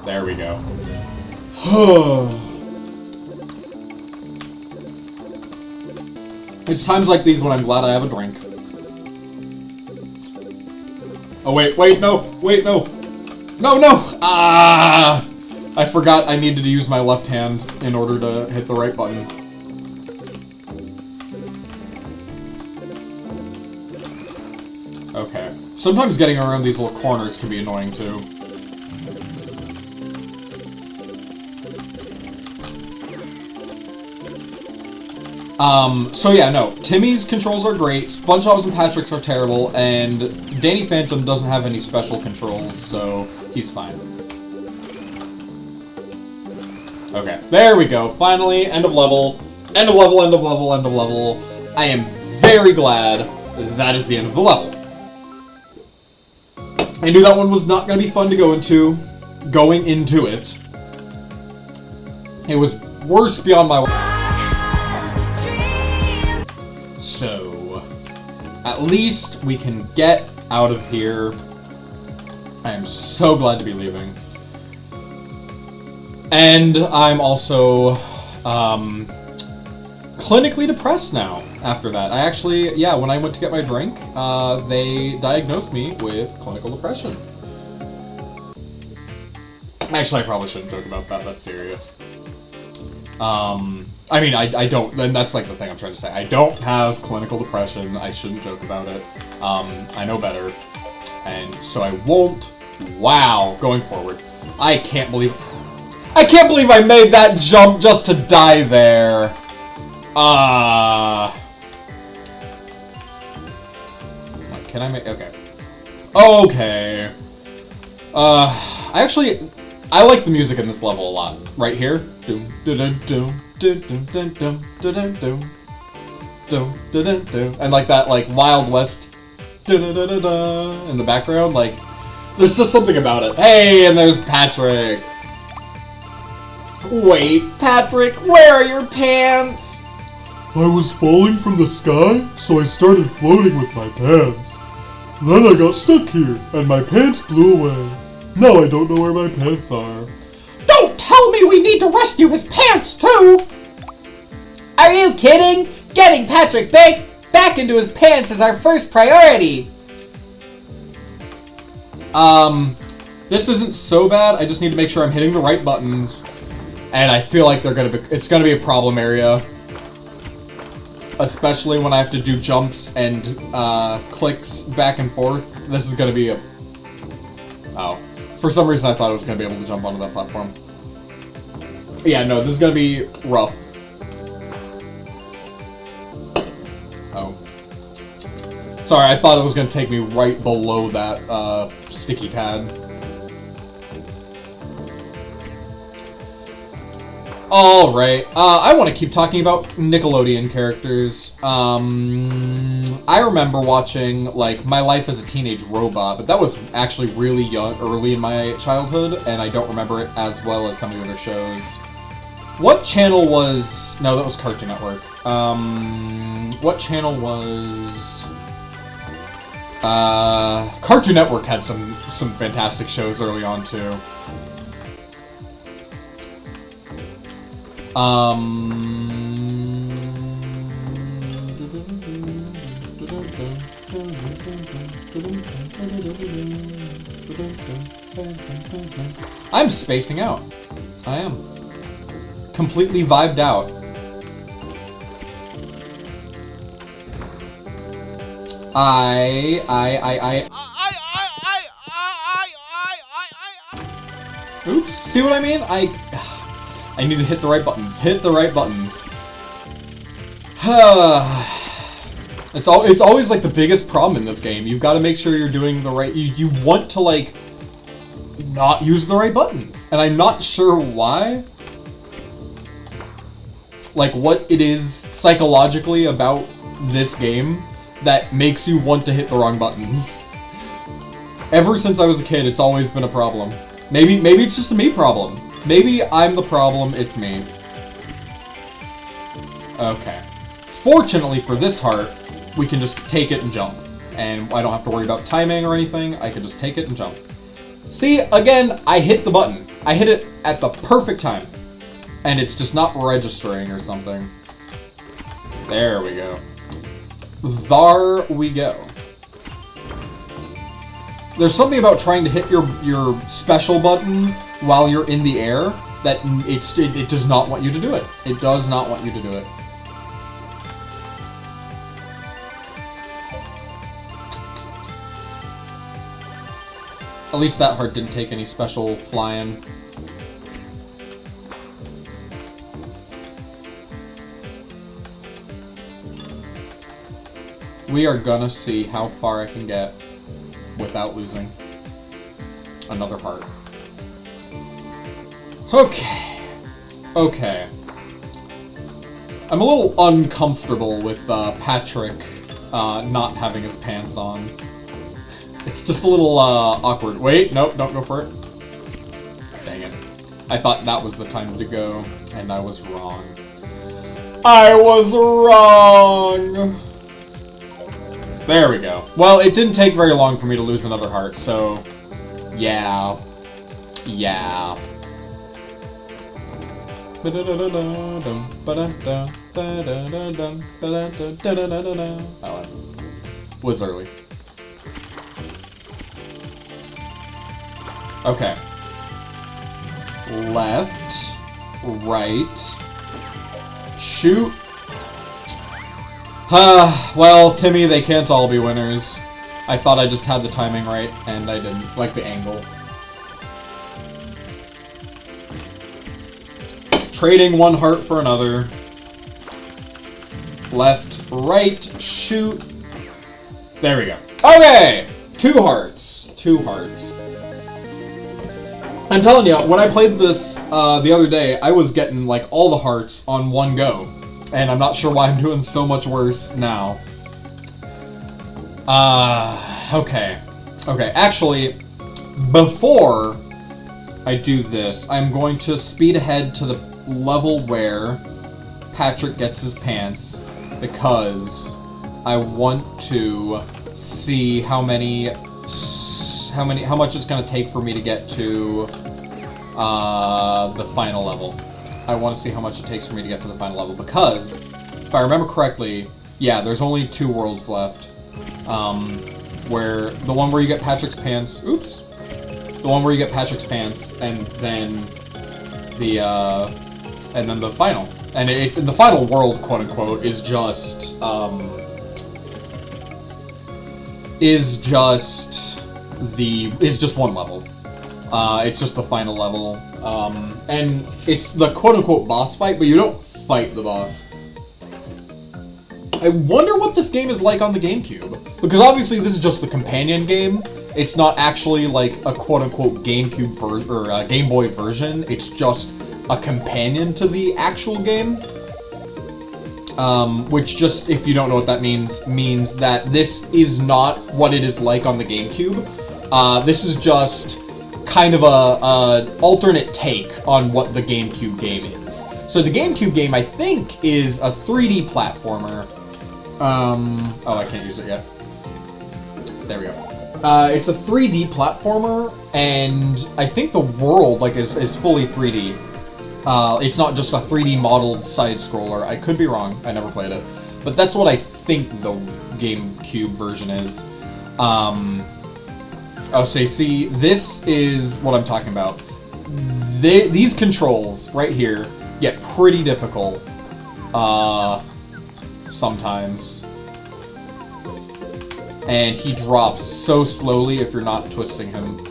There we go. It's times like these when I'm glad I have a drink. Oh, wait, no! No! Ah! I forgot I needed to use my left hand in order to hit the right button. Okay. Sometimes getting around these little corners can be annoying, too. So yeah, no. Timmy's controls are great, SpongeBob's and Patrick's are terrible, and Danny Phantom doesn't have any special controls, so he's fine. Okay, there we go. Finally, end of level. End of level, end of level, end of level. I am very glad that is the end of the level. I knew that one was not going to be fun to go into. Going into it. It was worse beyond my... So, at least we can get out of here. I am so glad to be leaving. And I'm also, clinically depressed now after that. I actually, yeah, when I went to get my drink, they diagnosed me with clinical depression. Actually, I probably shouldn't joke about that. That's serious. I mean, I don't, and that's like the thing I'm trying to say. I don't have clinical depression. I shouldn't joke about it. I know better. And so I won't. Wow, going forward. I can't believe I made that jump just to die there. Can I make, okay. Okay. I like the music in this level a lot. Right here. And like that, like, Wild West in the background, like, there's just something about it. Hey, and there's Patrick. Wait, Patrick, where are your pants? I was falling from the sky, so I started floating with my pants. Then I got stuck here, and my pants blew away. Now I don't know where my pants are. Don't tell me we need to rescue his pants, too! Are you kidding? Getting Patrick back into his pants is our first priority! This isn't so bad. I just need to make sure I'm hitting the right buttons. And I feel like it's gonna be a problem area. Especially when I have to do jumps and clicks back and forth. This is gonna be a... Oh. For some reason I thought I was gonna be able to jump onto that platform. Yeah, no, this is gonna be rough. Oh. Sorry, I thought it was gonna take me right below that sticky pad. Alright, I want to keep talking about Nickelodeon characters. I remember watching, like, My Life as a Teenage Robot, but that was actually really early in my childhood, and I don't remember it as well as some of the other shows. What channel was... No, that was Cartoon Network. What channel was... Cartoon Network had some fantastic shows early on, too. I'm spacing out. I am. Completely vibed out. Oops, see what I mean? I need to hit the right buttons. Hit the right buttons. It's always like the biggest problem in this game. You've got to make sure you're doing the right... You want to, like, not use the right buttons. And I'm not sure why. Like, what it is psychologically about this game that makes you want to hit the wrong buttons. Ever since I was a kid, it's always been a problem. Maybe it's just a me problem. Maybe I'm the problem, it's me. Okay. Fortunately for this heart, we can just take it and jump. And I don't have to worry about timing or anything, I can just take it and jump. See, again, I hit the button. I hit it at the perfect time. And it's just not registering or something. There we go. There we go. There's something about trying to hit your special button while you're in the air that it does not want you to do it. It does not want you to do it. At least that heart didn't take any special flying. We are gonna see how far I can get without losing another heart. Okay. Okay. I'm a little uncomfortable with Patrick not having his pants on. It's just a little awkward. Wait, nope, don't go for it. Dang it. I thought that was the time to go, and I was wrong. I was wrong! There we go. Well, it didn't take very long for me to lose another heart, so... Yeah. Yeah. Oh, was early. Okay. left, right, shoot. Well, Timmy, they can't all be winners. I thought I just had the timing right, and I didn't. Like the angle. Trading one heart for another. Left, right, shoot. There we go. Okay! 2 hearts. 2 hearts. I'm telling you, when I played this the other day, I was getting like all the hearts on one go. And I'm not sure why I'm doing so much worse now. Okay. Okay, actually, before I do this, I'm going to speed ahead to the level where Patrick gets his pants, because I want to see how much it's going to take for me to get to the final level. I want to see how much it takes for me to get to the final level, because if I remember correctly, yeah, there's only 2 worlds left. Where the one where you get Patrick's pants, oops, the one where you get Patrick's pants, and then the final, and it's the final world, quote unquote, is just one level. It's just the final level, and it's the quote unquote boss fight, but you don't fight the boss. I wonder what this game is like on the GameCube, because obviously this is just the companion game. It's not actually like a quote-unquote GameCube version or a Game Boy version. It's just a companion to the actual game. Which, just if you don't know what that means that this is not what it is like on the GameCube. This is just kind of a alternate take on what the GameCube game is. So the GameCube game, I think, is a 3D platformer. Oh, I can't use it yet. There we go. It's a 3D platformer, and I think the world, like, is fully 3D. It's not just a 3D modeled side-scroller. I could be wrong. I never played it. But that's what I think the GameCube version is. Oh, so see, this is what I'm talking about. These controls right here get pretty difficult. Sometimes. And he drops so slowly if you're not twisting him.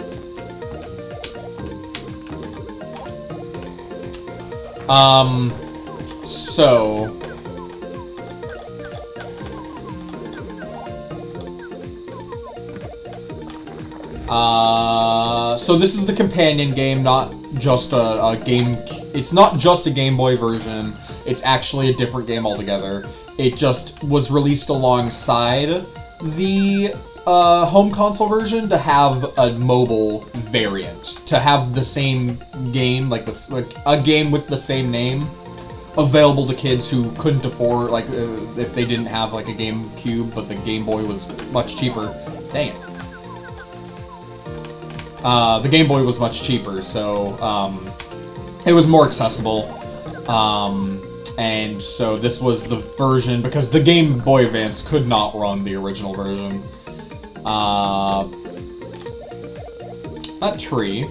So this is the companion game, not just a game. It's not just a Game Boy version. It's actually a different game altogether. It just was released alongside the home console version to have a mobile variant, to have the same game, like a game with the same name, available to kids who couldn't afford, like if they didn't have like a GameCube, but the Game Boy was much cheaper. Dang it. The Game Boy was much cheaper, so it was more accessible. And so this was the version, because the Game Boy Advance could not run the original version. That tree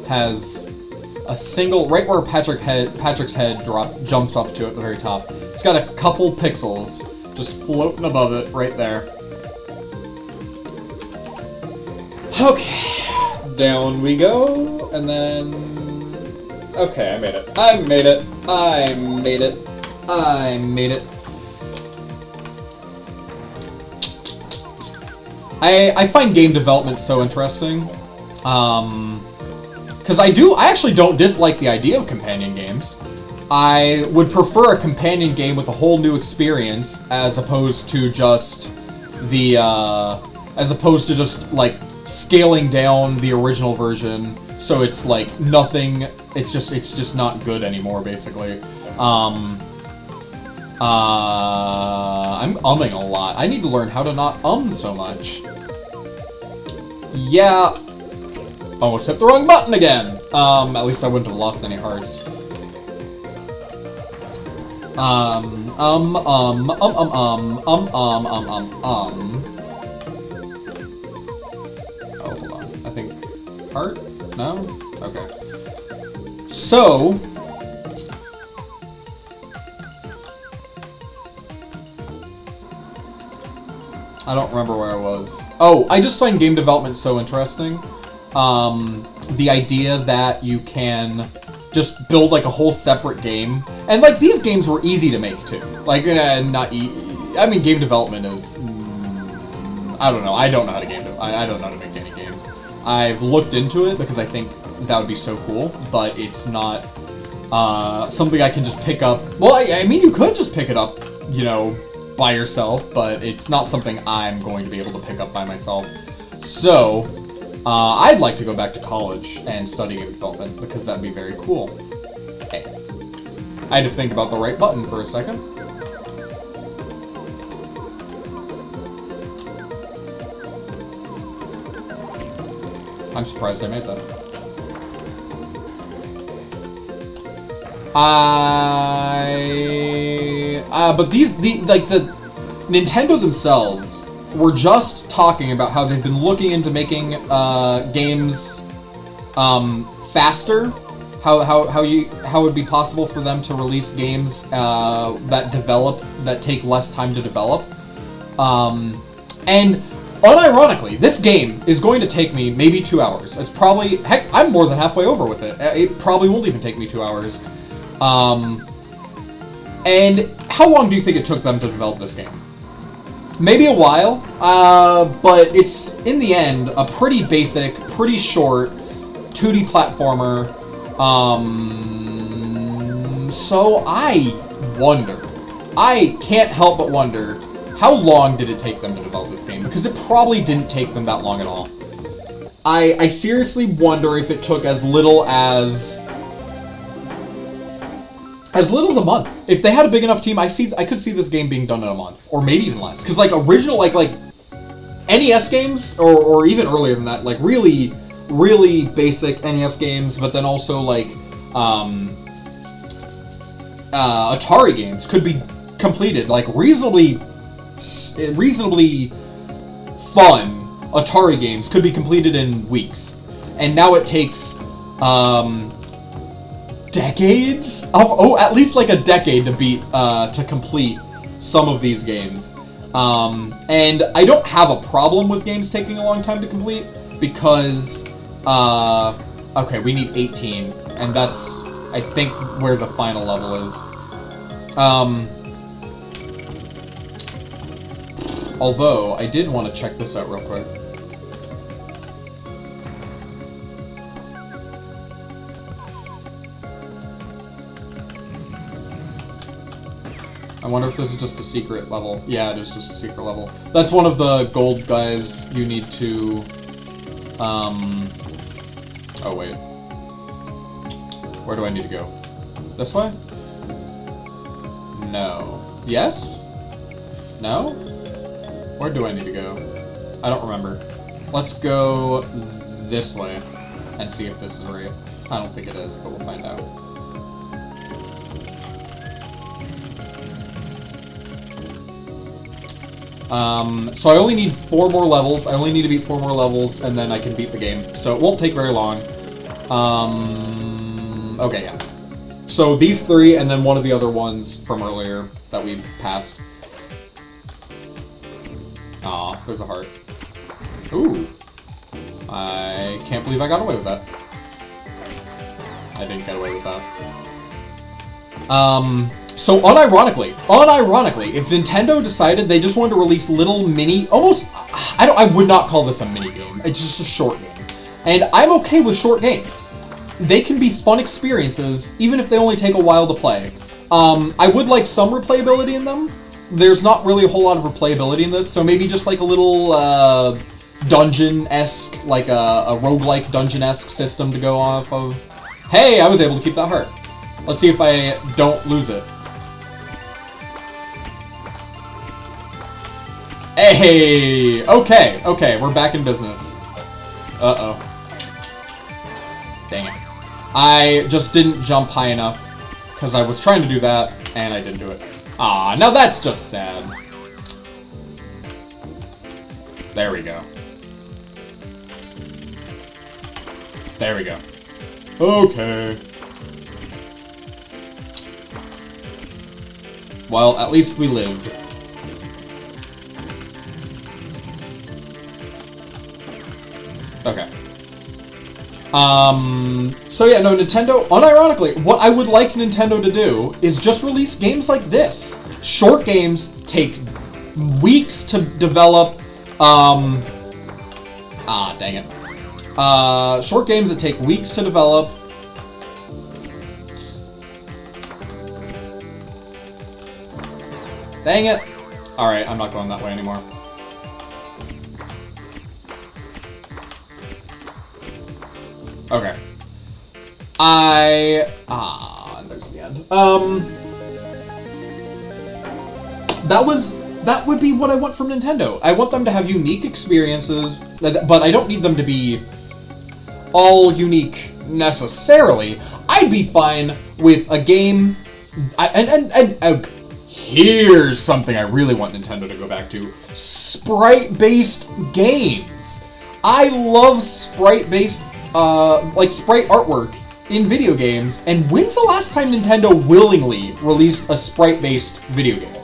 has a single, right where Patrick's head jumps up to at the very top. It's got a couple pixels just floating above it right there. Okay, down we go, and then... Okay, I made it. I made it. I made it. I made it. I find game development so interesting. Because I actually don't dislike the idea of companion games. I would prefer a companion game with a whole new experience as opposed to just the, like, scaling down the original version so it's like nothing, it's just not good anymore, basically. I'm umming a lot. I need to learn how to not so much. Yeah. Almost hit the wrong button again. At least I wouldn't have lost any hearts. Oh, hold on. I think heart? No? Okay. So, I don't remember where I was. Oh, I just find game development so interesting. The idea that you can just build like a whole separate game, and like these games were easy to make too. Like, I mean, game development is, I don't know. I don't know how to I don't know how to make any games. I've looked into it because I think that would be so cool, but it's not something I can just pick up. Well, I mean, you could just pick it up, you know, by yourself, but it's not something I'm going to be able to pick up by myself. So, I'd like to go back to college and study game development because that'd be very cool. Hey, I had to think about the right button for a second. I'm surprised I made that. But the Nintendo themselves were just talking about how they've been looking into making games faster. How it would be possible for them to release games that take less time to develop. And unironically, this game is going to take me maybe 2 hours. It's probably, heck, I'm more than halfway over with it. It probably won't even take me 2 hours. And how long do you think it took them to develop this game? Maybe a while, but it's, in the end, a pretty basic, pretty short 2D platformer. So I can't help but wonder, how long did it take them to develop this game? Because it probably didn't take them that long at all. I seriously wonder if it took as little as a month. If they had a big enough team, I could see this game being done in a month, or maybe even less. Because like original, like NES games, or even earlier than that, like really, really basic NES games, but then also like Atari games could be completed, like reasonably fun Atari games could be completed in weeks, and now it takes decades of at least like a decade to complete some of these games. And I don't have a problem with games taking a long time to complete because okay, we need 18, and that's I think where the final level is. Although I did want to check this out real quick. I wonder if this is just a secret level. Yeah, it is just a secret level. That's one of the gold guys you need to... Oh, wait. Where do I need to go? This way? No. Yes? No? Where do I need to go? I don't remember. Let's go this way and see if this is right. I don't think it is, but we'll find out. So I only need 4 more levels. I only need to beat 4 more levels, and then I can beat the game. So it won't take very long. Okay, yeah. So these 3, and then one of the other ones from earlier that we passed. Aw, there's a heart. Ooh. I can't believe I got away with that. I didn't get away with that. So unironically, if Nintendo decided they just wanted to release little mini, I would not call this a mini game. It's just a short game. And I'm okay with short games. They can be fun experiences, even if they only take a while to play. I would like some replayability in them. There's not really a whole lot of replayability in this, so maybe just like a little dungeon-esque, like a roguelike dungeon-esque system to go off of. Hey, I was able to keep that heart. Let's see if I don't lose it. Hey! Okay, we're back in business. Uh-oh. Dang it. I just didn't jump high enough, because I was trying to do that, and I didn't do it. Ah, now that's just sad. There we go. There we go. Okay. Well, at least we lived. Okay. So yeah, no, Nintendo, unironically, what I would like Nintendo to do is just release games like this. Short games take weeks to develop, dang it. Short games that take weeks to develop. Dang it. Alright, I'm not going that way anymore. Okay. There's the end. That would be what I want from Nintendo. I want them to have unique experiences, but I don't need them to be all unique necessarily. I'd be fine with a game, and here's something I really want Nintendo to go back to: sprite-based games. I love sprite-based, like sprite artwork in video games, and when's the last time Nintendo willingly released a sprite-based video game?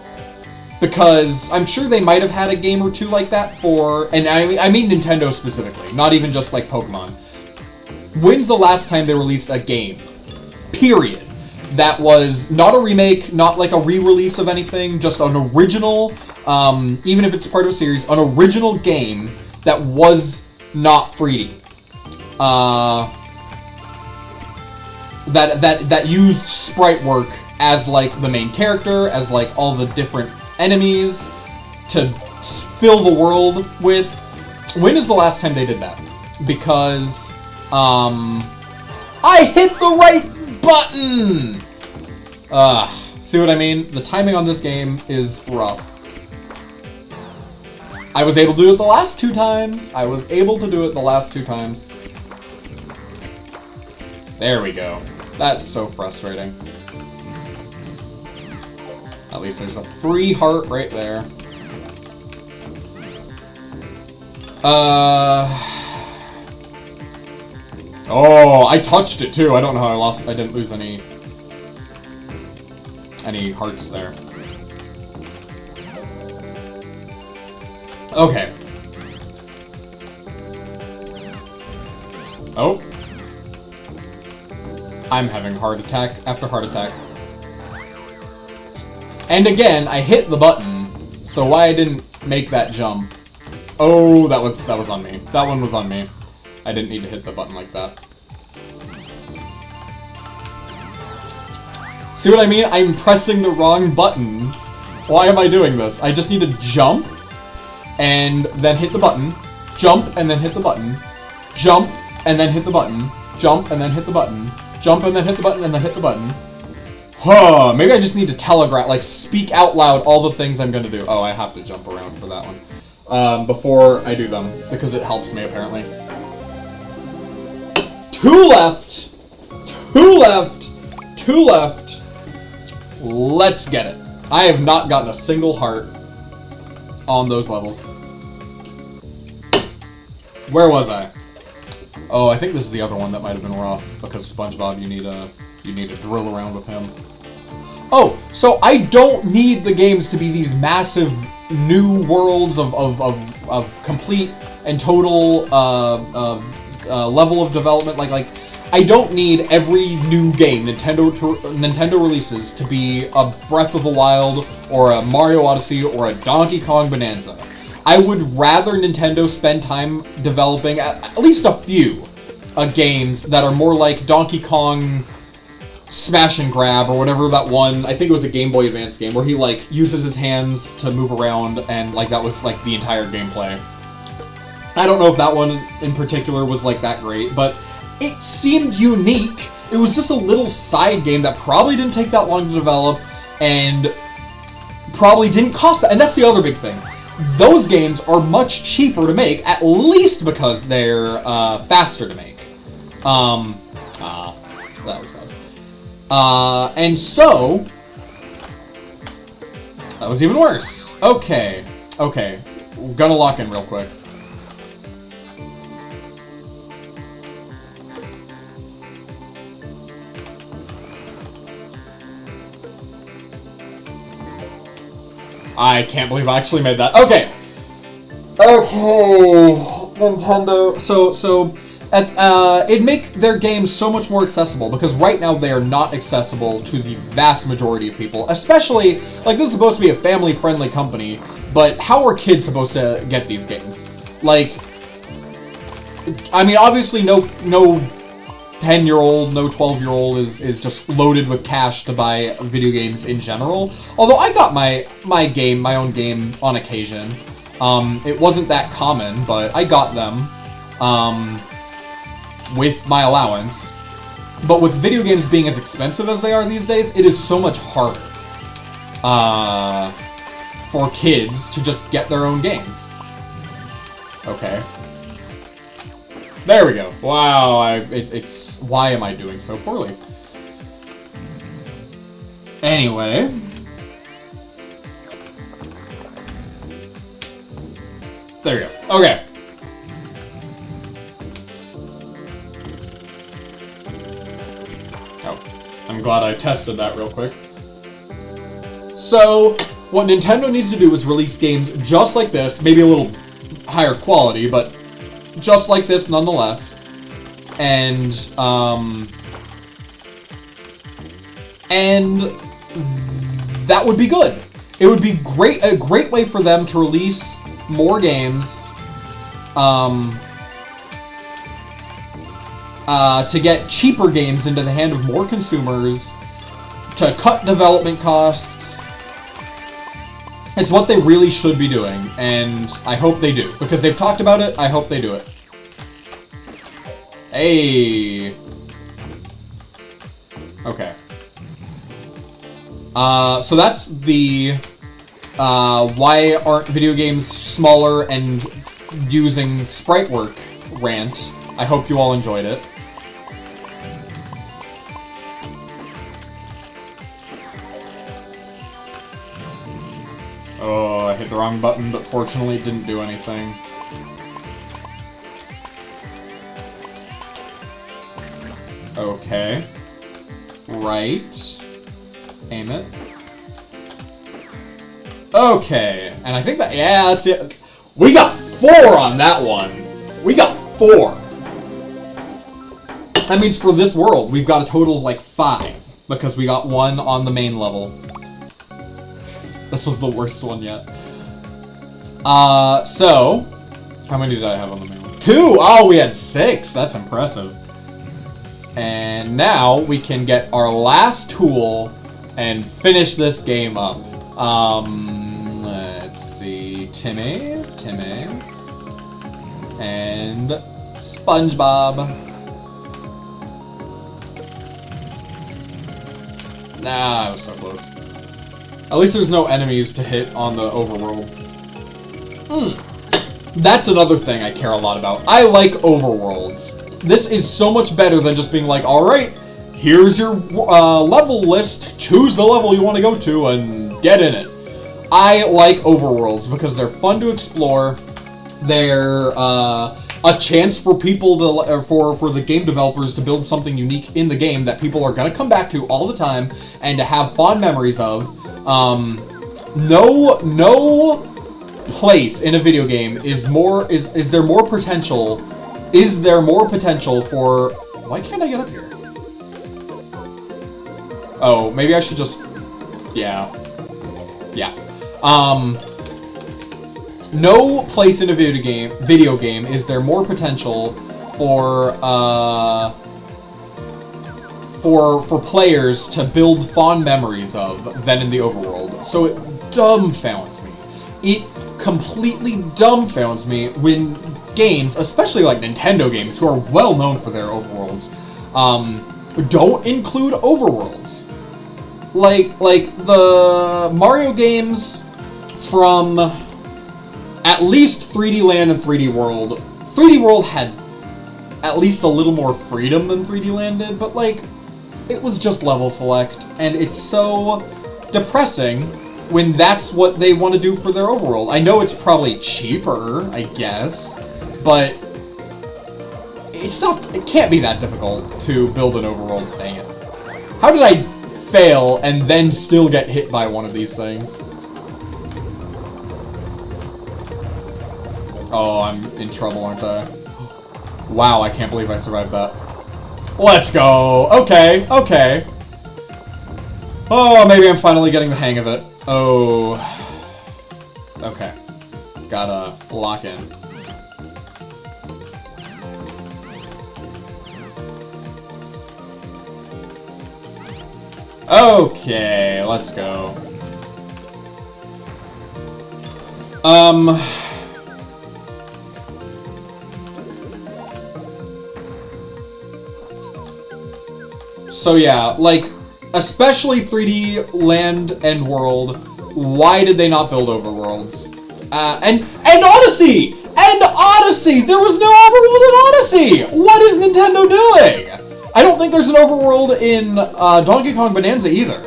Because I'm sure they might have had a game or two like that for, and I mean Nintendo specifically, not even just like Pokemon. When's the last time they released a game, period, that was not a remake, not like a re-release of anything, just an original, even if it's part of a series, an original game that was not 3D. That used sprite work as like the main character, as like all the different enemies to fill the world with. When is the last time they did that? Because I hit the right button. See what I mean? The timing on this game is rough. I was able to do it the last 2 times. There we go. That's so frustrating. At least there's a free heart right there. Oh, I touched it too. I don't know how I didn't lose any hearts there. Okay. Oh. I'm having heart attack after heart attack. And again, I hit the button, so why I didn't make that jump. Oh, that was on me. That one was on me. I didn't need to hit the button like that. See what I mean? I'm pressing the wrong buttons. Why am I doing this? I just need to jump, and then hit the button, jump, and then hit the button, jump, and then hit the button, jump, and then hit the button, jump, and then hit the button, and then hit the button. Huh, maybe I just need to telegraph, like, speak out loud all the things I'm gonna do. Oh, I have to jump around for that one. Before I do them, because it helps me, apparently. 2 left! 2 left! 2 left! Let's get it. I have not gotten a single heart on those levels. Where was I? Oh, I think this is the other one that might have been rough, because SpongeBob, you need to drill around with him. Oh, so I don't need the games to be these massive new worlds of complete and total level of development. Like I don't need every new game Nintendo releases to be a Breath of the Wild or a Mario Odyssey or a Donkey Kong Bonanza. I would rather Nintendo spend time developing at least a few games that are more like Donkey Kong Smash and Grab or whatever that one, I think it was a Game Boy Advance game, where he like uses his hands to move around and like that was like the entire gameplay. I don't know if that one in particular was like that great, but it seemed unique. It was just a little side game that probably didn't take that long to develop and probably didn't cost that. And that's the other big thing. Those games are much cheaper to make, at least because they're faster to make. That was sad. And so that was even worse. Okay, gonna lock in real quick. I can't believe I actually made that. Okay. Okay. Nintendo. It'd make their games so much more accessible, because right now they are not accessible to the vast majority of people. Especially, like, this is supposed to be a family-friendly company, but how are kids supposed to get these games? Like, I mean, obviously no 10-year-old, no 12-year-old is just loaded with cash to buy video games in general. Although I got my own game on occasion. It wasn't that common, but I got them with my allowance. But with video games being as expensive as they are these days, it is so much harder for kids to just get their own games. Okay. There we go. Wow, it's... Why am I doing so poorly? Anyway. There we go. Okay. Oh, I'm glad I tested that real quick. So, what Nintendo needs to do is release games just like this, maybe a little higher quality, but just like this nonetheless, and that would be good. It would be a great way for them to release more games, to get cheaper games into the hand of more consumers, to cut development costs. It's what they really should be doing, and I hope they do. Because they've talked about it, I hope they do it. Hey! Okay. So that's the, why aren't video games smaller and using sprite work rant. I hope you all enjoyed it. Oh, I hit the wrong button, but fortunately it didn't do anything. Okay. Right. Aim it. Okay. And I think that, yeah, that's it. We got 4 on that one. We got 4. That means for this world, we've got a total of like 5. Because we got 1 on the main level. This was the worst one yet. So, how many did I have on the main one? 2! Oh, we had 6! That's impressive. And now we can get our last tool and finish this game up. Let's see. Timmy. And SpongeBob. Nah, I was so close. At least there's no enemies to hit on the overworld. That's another thing I care a lot about. I like overworlds. This is so much better than just being like, alright, here's your level list, choose the level you want to go to, and get in it. I like overworlds because they're fun to explore. They're a chance for people to, for the game developers to build something unique in the game that people are gonna come back to all the time and to have fond memories of. No place in a video game is there more potential for... Why can't I get up here? Oh, maybe I should just... Yeah. No place in a video game is there more potential for players to build fond memories of than in the overworld. So it dumbfounds me. It completely dumbfounds me when games, especially like Nintendo games, who are well known for their overworlds, don't include overworlds. Like the Mario games from at least 3D Land and 3D World. 3D World had at least a little more freedom than 3D Land did, but like, it was just level select, and it's so depressing when that's what they want to do for their overworld. I know it's probably cheaper, I guess, but it can't be that difficult to build an overworld. Dang it. How did I fail and then still get hit by one of these things? Oh, I'm in trouble, aren't I? Wow, I can't believe I survived that. Let's go! Okay, okay. Oh, maybe I'm finally getting the hang of it. Oh. Okay. Gotta lock in. Okay, let's go. So yeah, like, especially 3D Land and World, why did they not build overworlds? And Odyssey! And Odyssey! There was no overworld in Odyssey! What is Nintendo doing? I don't think there's an overworld in Donkey Kong Bonanza either.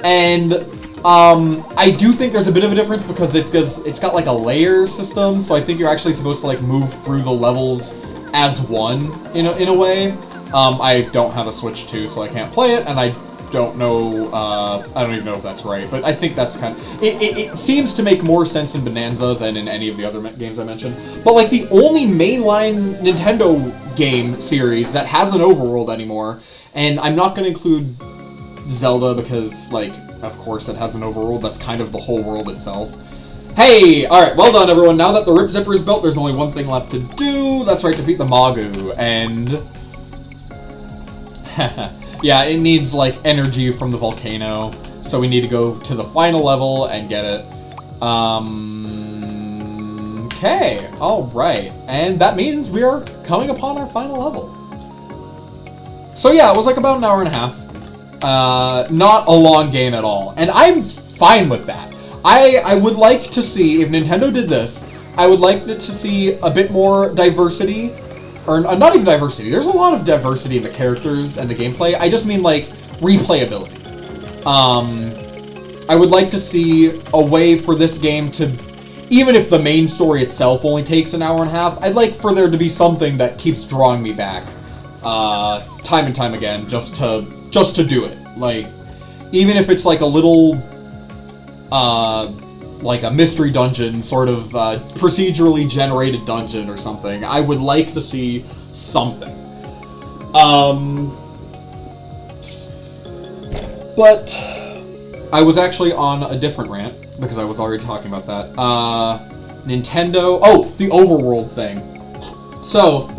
And I do think there's a bit of a difference because it's got like a layer system, so I think you're actually supposed to like move through the levels as one in a way. I don't have a Switch 2, so I can't play it, and I don't know, I don't even know if that's right, but I think that's kind of, it seems to make more sense in Bonanza than in any of the other games I mentioned. But like the only mainline Nintendo game series that has an overworld anymore, and I'm not going to include Zelda because, like, of course it has an overworld, that's kind of the whole world itself. Hey! Alright, well done everyone, now that the Rip Zipper is built, there's only one thing left to do, that's right, defeat the Magu, and... yeah, it needs, like, energy from the volcano, so we need to go to the final level and get it. Okay, alright, and that means we are coming upon our final level. So yeah, it was like about an hour and a half. Not a long game at all, and I'm fine with that. I would like to see, if Nintendo did this, I would like to see a bit more diversity. Or not even diversity. There's a lot of diversity in the characters and the gameplay. I just mean, like, replayability. I would like to see a way for this game to, even if the main story itself only takes an hour and a half, I'd like for there to be something that keeps drawing me back, time and time again, just to do it. Like, even if it's like a little, like a mystery dungeon, sort of procedurally generated dungeon or something. I would like to see something. But I was actually on a different rant, because I was already talking about that. Nintendo... Oh, the overworld thing. So,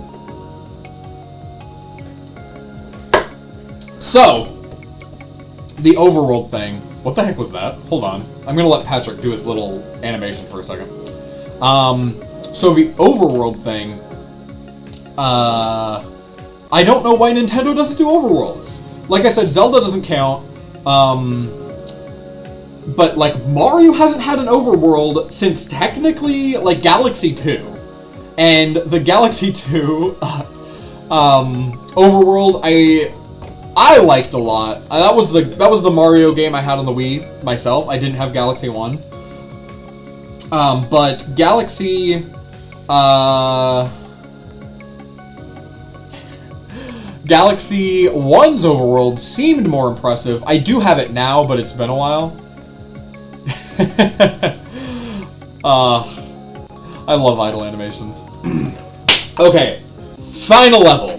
the overworld thing. What the heck was that? Hold on. I'm gonna let Patrick do his little animation for a second. So the overworld thing, I don't know why Nintendo doesn't do overworlds. Like I said, Zelda doesn't count, but like Mario hasn't had an overworld since technically like Galaxy 2. And the Galaxy 2 overworld I liked a lot. That was the Mario game I had on the Wii myself. I didn't have Galaxy 1. But Galaxy Galaxy 1's overworld seemed more impressive. I do have it now, but it's been a while. I love idle animations. Okay, final level.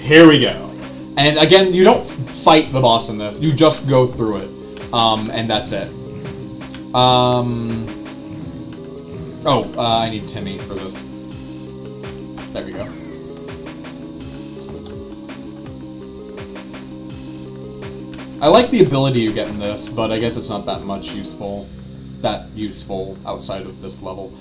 Here we go. And again, you don't fight the boss in this, you just go through it. And that's it. I need Timmy for this. There we go. I like the ability you get in this, but I guess it's not that much useful outside of this level.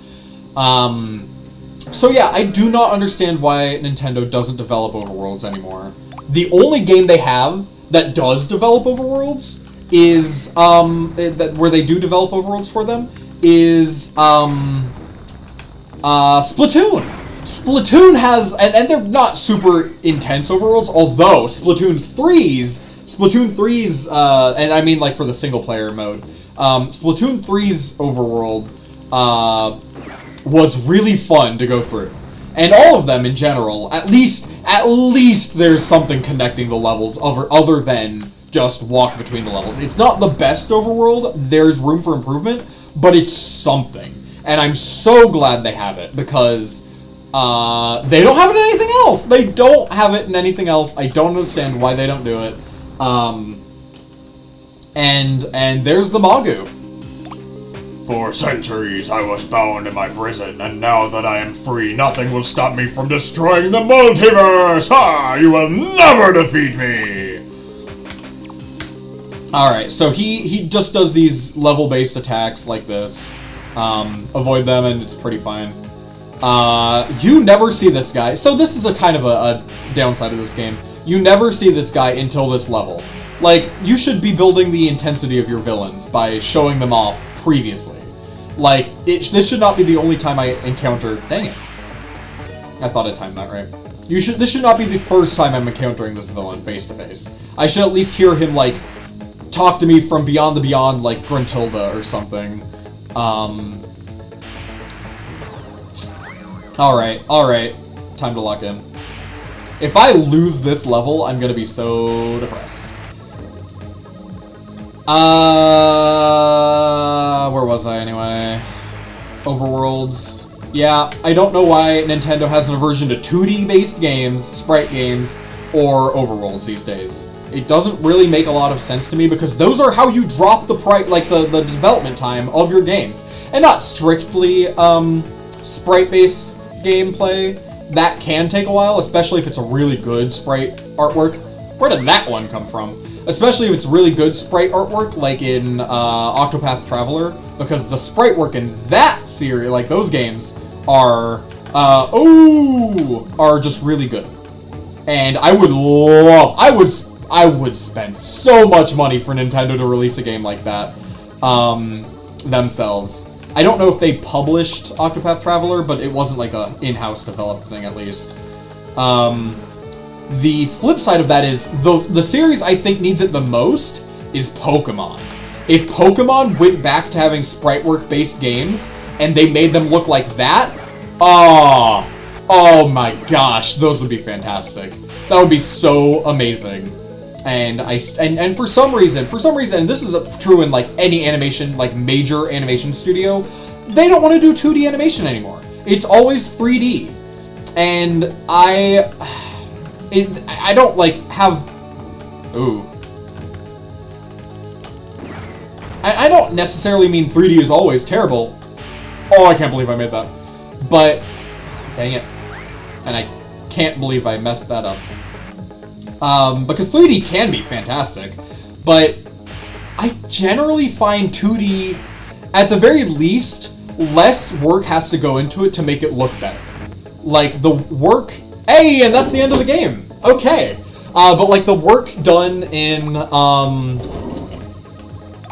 So yeah, I do not understand why Nintendo doesn't develop overworlds anymore. The only game they have that does develop overworlds is, where they do develop overworlds for them, is, Splatoon! Splatoon has, and they're not super intense overworlds, although Splatoon 3's, and I mean like for the single player mode, Splatoon 3's overworld, was really fun to go through. And all of them in general, at least there's something connecting the levels other than just walk between the levels. It's not the best overworld, there's room for improvement, but it's something. And I'm so glad they have it, because they don't have it in anything else. They don't have it in anything else. I don't understand why they don't do it. And there's the Magu. For centuries I was bound in my prison, and now that I am free, nothing will stop me from destroying the multiverse! Ha! You will never defeat me! Alright, so he just does these level-based attacks like this. Avoid them and it's pretty fine. You never see this guy. So this is a kind of a downside of this game. You never see this guy until this level. Like, you should be building the intensity of your villains by showing them off previously. Like, this should not be the only time I encounter... Dang it. I thought I timed that right. This should not be the first time I'm encountering this villain face to face. I should at least hear him, like, talk to me from beyond the beyond, like Gruntilda or something. Alright. Time to lock in. If I lose this level, I'm gonna be so depressed. Where was I anyway? Overworlds. Yeah, I don't know why Nintendo has an aversion to 2D-based games, sprite games, or overworlds these days. It doesn't really make a lot of sense to me, because those are how you drop the the development time of your games. And not strictly, sprite-based gameplay. That can take a while, especially if it's a really good sprite artwork. Where did that one come from? Especially if it's really good sprite artwork, like in Octopath Traveler, because the sprite work in that series, like those games, are just really good. And I would spend so much money for Nintendo to release a game like that themselves. I don't know if they published Octopath Traveler, but it wasn't like a in-house developed thing, at least. The flip side of that is, the series I think needs it the most is Pokemon. If Pokemon went back to having sprite work-based games, and they made them look like that, oh my gosh, those would be fantastic. That would be so amazing. And for some reason, and this is true in like any animation, like major animation studio, they don't want to do 2D animation anymore. It's always 3D. And I don't like have... Ooh. I don't necessarily mean 3D is always terrible. Oh, I can't believe I made that. But, dang it. And I can't believe I messed that up. Because 3D can be fantastic, but I generally find 2D, at the very least, less work has to go into it to make it look better. Like, the work... Hey, and that's the end of the game! Okay. But, like, the work done in,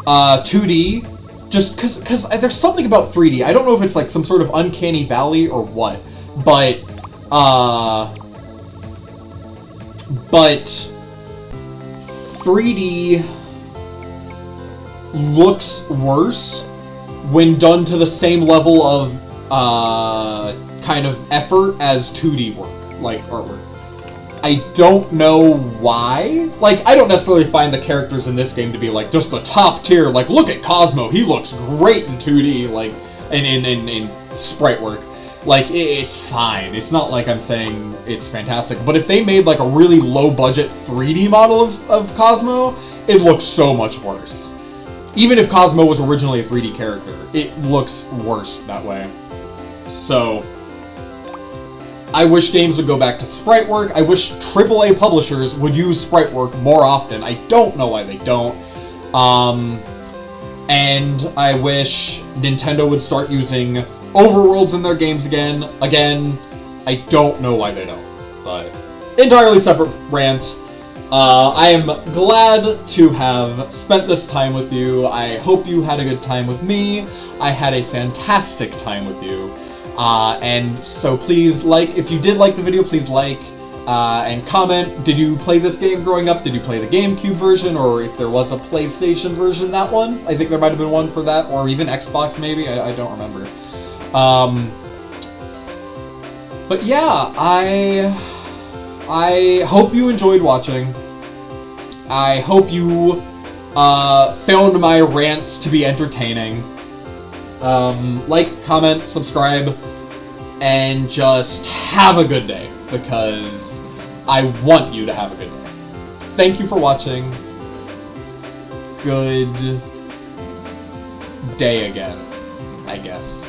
2D, just because there's something about 3D. I don't know if it's, like, some sort of uncanny valley or what, but 3D looks worse when done to the same level of kind of effort as 2D work, like artwork. I don't know why. Like, I don't necessarily find the characters in this game to be like just the top tier. Like, look at Cosmo, he looks great in 2D, like in sprite work. Like, it's fine. It's not like I'm saying it's fantastic. But if they made, like, a really low-budget 3D model of Cosmo, it looks so much worse. Even if Cosmo was originally a 3D character, it looks worse that way. So, I wish games would go back to sprite work. I wish AAA publishers would use sprite work more often. I don't know why they don't. And I wish Nintendo would start using overworlds in their games again. I don't know why they don't, but entirely separate rant. I am glad to have spent this time with you. I hope you had a good time with me. I had a fantastic time with you. And so please if you did like the video, please and comment. Did you play this game growing up? Did you play the GameCube version? Or if there was a PlayStation version, that one? I think there might have been one for that, or even Xbox maybe, I don't remember. But yeah, I hope you enjoyed watching. I hope you found my rants to be entertaining. Like, comment, subscribe, and just have a good day, because I want you to have a good day. Thank you for watching. Good day again, I guess.